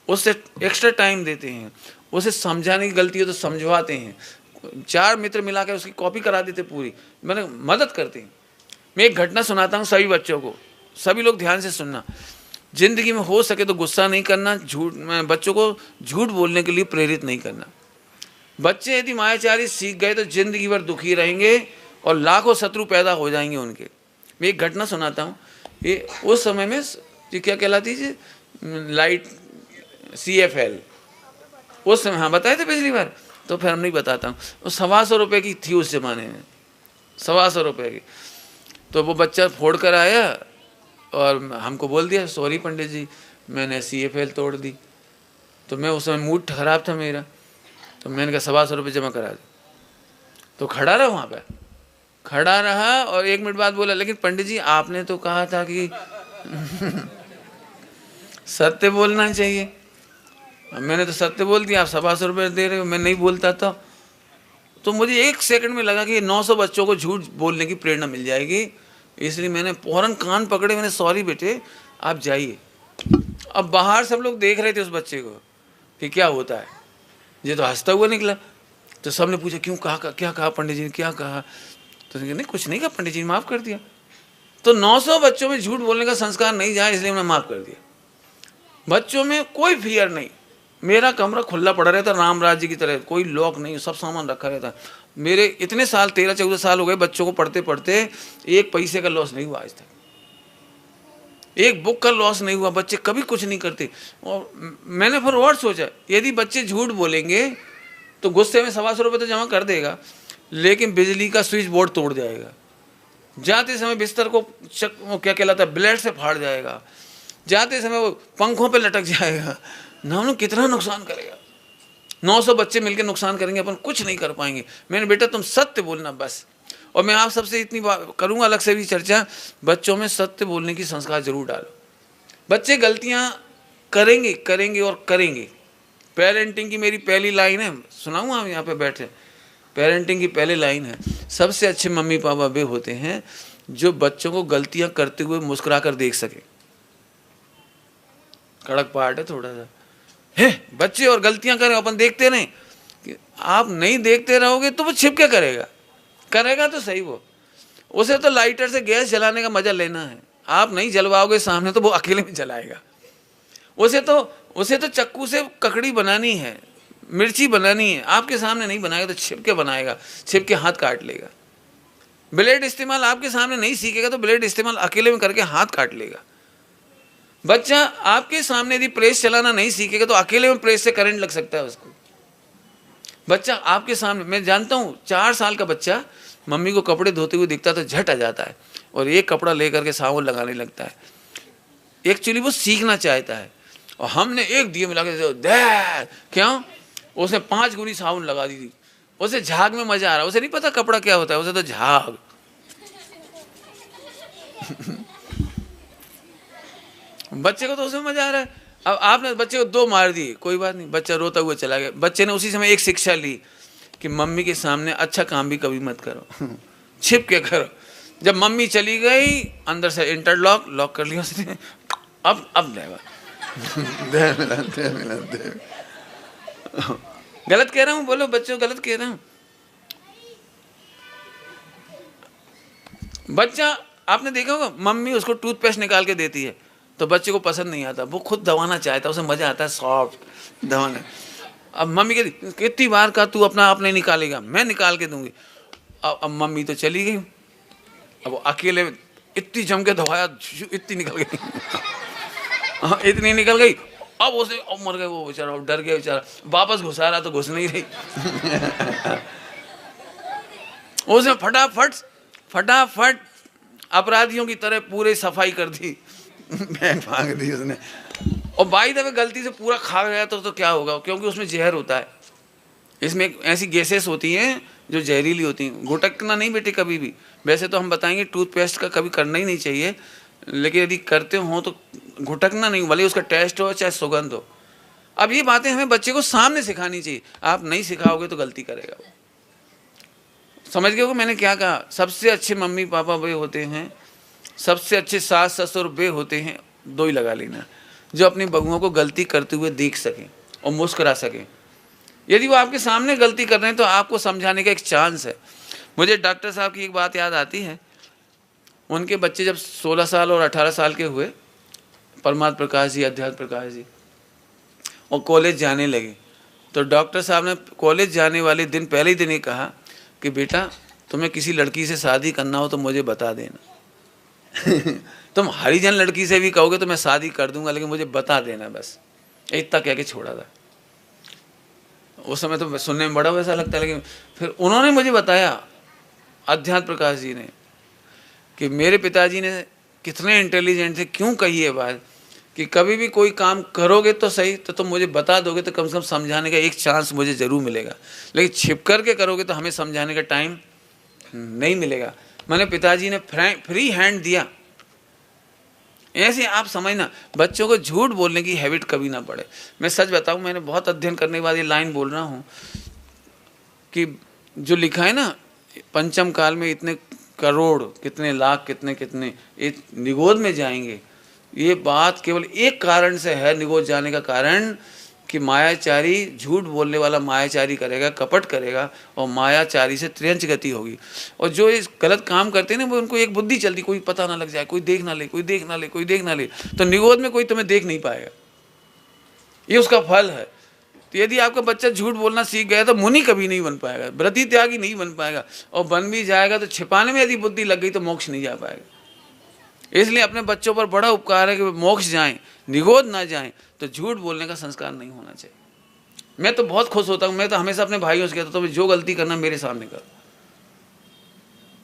उससे एक्स्ट्रा टाइम देते हैं, उसे समझाने की गलती हो तो समझवाते हैं। 4 मित्र मिला कर उसकी कॉपी करा देते पूरी, मैंने मदद करते हैं। मैं एक घटना सुनाता हूँ सभी बच्चों को, सभी लोग ध्यान से सुनना, जिंदगी में हो सके तो गुस्सा नहीं करना, झूठ, बच्चों को झूठ बोलने के लिए प्रेरित नहीं करना। बच्चे यदि मायाचारी सीख गए तो जिंदगी भर दुखी रहेंगे और लाखों शत्रु पैदा हो जाएंगे उनके। मैं एक घटना सुनाता हूँ। ये उस समय में ये क्या कहलाती है, लाइट CFL, उस समय, हाँ बताए थे पिछली बार, तो फिर हम नहीं बताता हूँ। वो 125 रुपये की थी उस जमाने में, 125 रुपये की। तो वो बच्चा फोड़ कर आया और हमको बोल दिया, सॉरी पंडित जी मैंने CFL तोड़ दी। तो मैं उस समय मूड खराब था मेरा, तो मैंने कहा 125 रुपये जमा करा दे। तो खड़ा रहा वहाँ पे, खड़ा रहा और 1 मिनट बाद बोला, लेकिन पंडित जी आपने तो कहा था कि सत्य बोलना चाहिए। मैंने तो सत्य बोल दिया, आप 125 रुपये दे रहे हो, मैं नहीं बोलता था। तो मुझे 1 सेकंड में लगा कि 900 बच्चों को झूठ बोलने की प्रेरणा मिल जाएगी, इसलिए मैंने फौरन कान पकड़े, मैंने सॉरी बेटे आप जाइए। अब बाहर सब लोग देख रहे थे उस बच्चे को कि क्या होता है, ये तो हंसता हुआ निकला। तो सबने पूछा क्यों कहा, क्या कहा पंडित जी ने, क्या कहा? तो नहीं कुछ नहीं कहा पंडित जी ने माफ़ कर दिया। तो 900 बच्चों में झूठ बोलने का संस्कार नहीं जाए, इसलिए मैंने माफ़ कर दिया। बच्चों में कोई फियर नहीं। मेरा कमरा खुला पड़ा रहता राम राज्य की तरह, कोई लॉक नहीं, सब सामान रखा रहता। मेरे इतने साल 13-14 साल हो गए बच्चों को पढ़ते पढ़ते, 1 पैसे का लॉस नहीं हुआ आज तक, 1 बुक का लॉस नहीं हुआ। बच्चे कभी कुछ नहीं करते। और मैंने फिर और सोचा, यदि बच्चे झूठ बोलेंगे तो गुस्से में 125 रुपये तो जमा कर देगा, लेकिन बिजली का स्विच बोर्ड तोड़ जाएगा, जाते समय बिस्तर को क्या कहलाता है ब्लेड से फाड़ जाएगा, जाते समय वो पंखों पे लटक जाएगा। ना कितना नुकसान करेगा। 900 बच्चे मिलकर नुकसान करेंगे, अपन कुछ नहीं कर पाएंगे। मैंने बेटा तुम सत्य बोलना बस। और मैं आप सबसे इतनी बात करूंगा, अलग से भी चर्चा, बच्चों में सत्य बोलने की संस्कार जरूर डालो। बच्चे गलतियां करेंगे करेंगे और करेंगे। पेरेंटिंग की मेरी पहली लाइन है, सुनाऊँ आप यहाँ पे बैठे, पेरेंटिंग की पहली लाइन है, सबसे अच्छे मम्मी पापा वे होते हैं जो बच्चों को गलतियां करते हुए मुस्कुरा कर देख सके। कड़क पार्ट है थोड़ा सा, है बच्चे और गलतियां करें, अपन देखते रहें। कि आप नहीं देखते रहोगे तो वो छिप के करेगा, करेगा तो सही वो, उसे तो लाइटर से गैस जलाने का मजा लेना है। आप नहीं जलवाओगे सामने तो वो अकेले में जलाएगा। उसे तो चक्कू से ककड़ी बनानी है, मिर्ची बनानी है, आपके सामने नहीं बनाएगा तो छिप के बनाएगा, छिप के हाथ काट लेगा। ब्लेड इस्तेमाल आपके सामने नहीं सीखेगा तो ब्लेड इस्तेमाल अकेले में करके हाथ काट लेगा। बच्चा आपके सामने यदि प्रेस चलाना नहीं सीखेगा तो अकेले में प्रेस से करंट लग सकता है उसको। बच्चा आपके सामने, मैं जानता हूँ 4 साल का बच्चा मम्मी को कपड़े धोते हुए दिखता तो झट आ जाता है और एक कपड़ा लेकर के साबुन लगाने लगता है। एक्चुअली वो सीखना चाहता है और हमने एक दिए मिला के क्यों, उसने 5 गुनी साबुन लगा दी थी। उसे झाग में मजा आ रहा, उसे नहीं पता कपड़ा क्या होता है, उसे तो झाग। बच्चे को तो उसमें मजा आ रहा है। अब आपने बच्चे को 2 मार दिए, कोई बात नहीं, बच्चा रोता हुआ चला गया। बच्चे ने उसी समय एक शिक्षा ली कि मम्मी के सामने अच्छा काम भी कभी मत करो, छिप के करो। जब मम्मी चली गई, अंदर से इंटरलॉक लॉक कर लिया उसने। अब गलत कह रहा हूँ, बोलो बच्चों गलत कह रहा हूँ। बच्चा आपने देखा होगा, मम्मी उसको टूथपेस्ट निकाल के देती है तो बच्चे को पसंद नहीं आता, वो खुद दबाना चाहता है, उसे मजा आता है सॉफ्ट दबाना। अब मम्मी कहती कितनी बार का तू अपना आप नहीं निकालेगा, मैं निकाल के दूंगी। अब मम्मी तो चली गई, अब अकेले इतनी जम के दबाया, इतनी निकल गई। हाँ इतनी निकल गई। अब उसे अब मर गए वो बेचारा, डर गया बेचारा, वापस घुसा रहा तो घुस नहीं रही। उसने फटाफट अपराधियों की तरह पूरी सफाई कर दी, बैग भाग दी उसने। और बाई दफे गलती से पूरा खा गया तो क्या होगा, क्योंकि उसमें जहर होता है। इसमें ऐसी गैसेस होती हैं जो जहरीली होती हैं। घुटकना नहीं बेटे कभी भी। वैसे तो हम बताएंगे टूथपेस्ट का कभी करना ही नहीं चाहिए, लेकिन यदि करते हो तो घुटकना नहीं, भले उसका टेस्ट हो चाहे सुगंध हो। अब ये बातें हमें बच्चे को सामने सिखानी चाहिए। आप नहीं सिखाओगे तो गलती करेगा वो। समझ गए हो मैंने क्या कहा? सबसे अच्छे मम्मी पापा वे होते हैं, सबसे अच्छे सास ससुर वे होते हैं, 2 ही लगा लेना, जो अपनी बहुओं को गलती करते हुए देख सकें और मुस्कुरा सकें। यदि वो आपके सामने गलती कर रहे हैं तो आपको समझाने का एक चांस है। मुझे डॉक्टर साहब की एक बात याद आती है। उनके बच्चे जब 16 साल और 18 साल के हुए, परमात्म प्रकाश जी, अध्यात्म प्रकाश जी, और कॉलेज जाने लगे, तो डॉक्टर साहब ने कॉलेज जाने वाले दिन पहले ही दिन ही कहा कि बेटा तुम्हें किसी लड़की से शादी करना हो तो मुझे बता देना। तुम हरिजन लड़की से भी कहोगे तो मैं शादी कर दूंगा, लेकिन मुझे बता देना बस। इतना कह के छोड़ा था। उस समय तो सुनने में बड़ा वैसा लगता है, लेकिन फिर उन्होंने मुझे बताया, अध्यात्म प्रकाश जी ने, कि मेरे पिताजी ने कितने इंटेलिजेंट थे, क्यों कही है बात कि कभी भी कोई काम करोगे तो सही, तो तुम मुझे बता दोगे तो कम से कम समझाने का एक चांस मुझे ज़रूर मिलेगा, लेकिन छिप कर के करोगे तो हमें समझाने का टाइम नहीं मिलेगा। मैंने पिताजी ने फ्री हैंड दिया। ऐसे आप समझना, बच्चों को झूठ बोलने की हैबिट कभी ना पड़े। मैं सच बताऊं, मैंने बहुत अध्ययन करने के बाद ये लाइन बोल रहा हूं कि जो लिखा है ना, पंचम काल में इतने करोड़, कितने लाख, कितने कितने निगोद में जाएंगे, ये बात केवल एक कारण से है निगोद जाने का कारण, कि मायाचारी, झूठ बोलने वाला मायाचारी करेगा, कपट करेगा, और मायाचारी से त्रियंच गति होगी। और जो इस गलत काम करते हैं ना, वो उनको एक बुद्धि चलती, कोई पता ना लग जाए, कोई देख ना ले, कोई देख ना ले, कोई देख ना ले, तो निगोद में कोई तुम्हें देख नहीं पाएगा। ये उसका फल है। तो यदि आपका बच्चा झूठ बोलना सीख गया तो मुनि कभी नहीं बन पाएगा, व्रति त्यागी नहीं बन पाएगा, और बन भी जाएगा तो छिपाने में यदि बुद्धि लग गई तो मोक्ष नहीं जा पाएगा। इसलिए अपने बच्चों पर बड़ा उपकार है कि वे मोक्ष जाएं, निगोद ना जाएं, तो झूठ बोलने का संस्कार नहीं होना चाहिए। मैं तो बहुत खुश होता हूँ, मैं तो हमेशा अपने भाइयों से कहता हूँ, जो गलती करना मेरे सामने कर।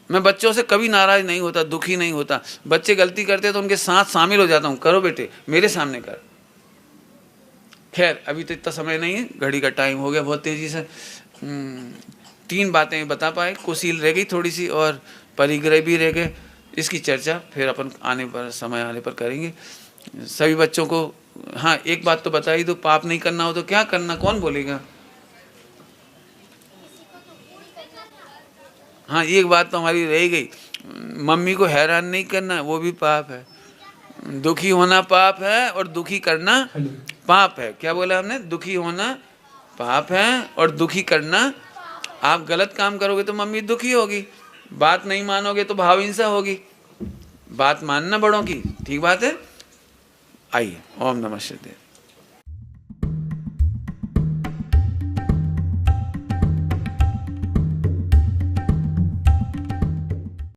मैं बच्चों से कभी नाराज नहीं होता, दुखी नहीं होता। बच्चे गलती करते तो उनके साथ शामिल हो जाता हूँ, करो बेटे, मेरे सामने कर। खैर अभी तो इतना समय नहीं है, घड़ी का टाइम हो गया बहुत तेजी से। 3 बातें बता पाए, कुशील रह गई थोड़ी सी, और परिग्रह भी रह गए। इसकी चर्चा फिर अपन आने पर, समय आने पर करेंगे। सभी बच्चों को हाँ एक बात तो बता ही दो, पाप नहीं करना हो तो क्या करना, कौन बोलेगा? हाँ एक बात तो हमारी रह गई, मम्मी को हैरान नहीं करना, वो भी पाप है। दुखी होना पाप है और दुखी करना पाप है। क्या बोला हमने? दुखी होना पाप है और दुखी करना। आप गलत काम करोगे तो मम्मी दुखी होगी, बात नहीं मानोगे तो भाव हिंसा होगी। बात मानना बड़ों की, ठीक बात है। आइए, ओम नमः शिवाय।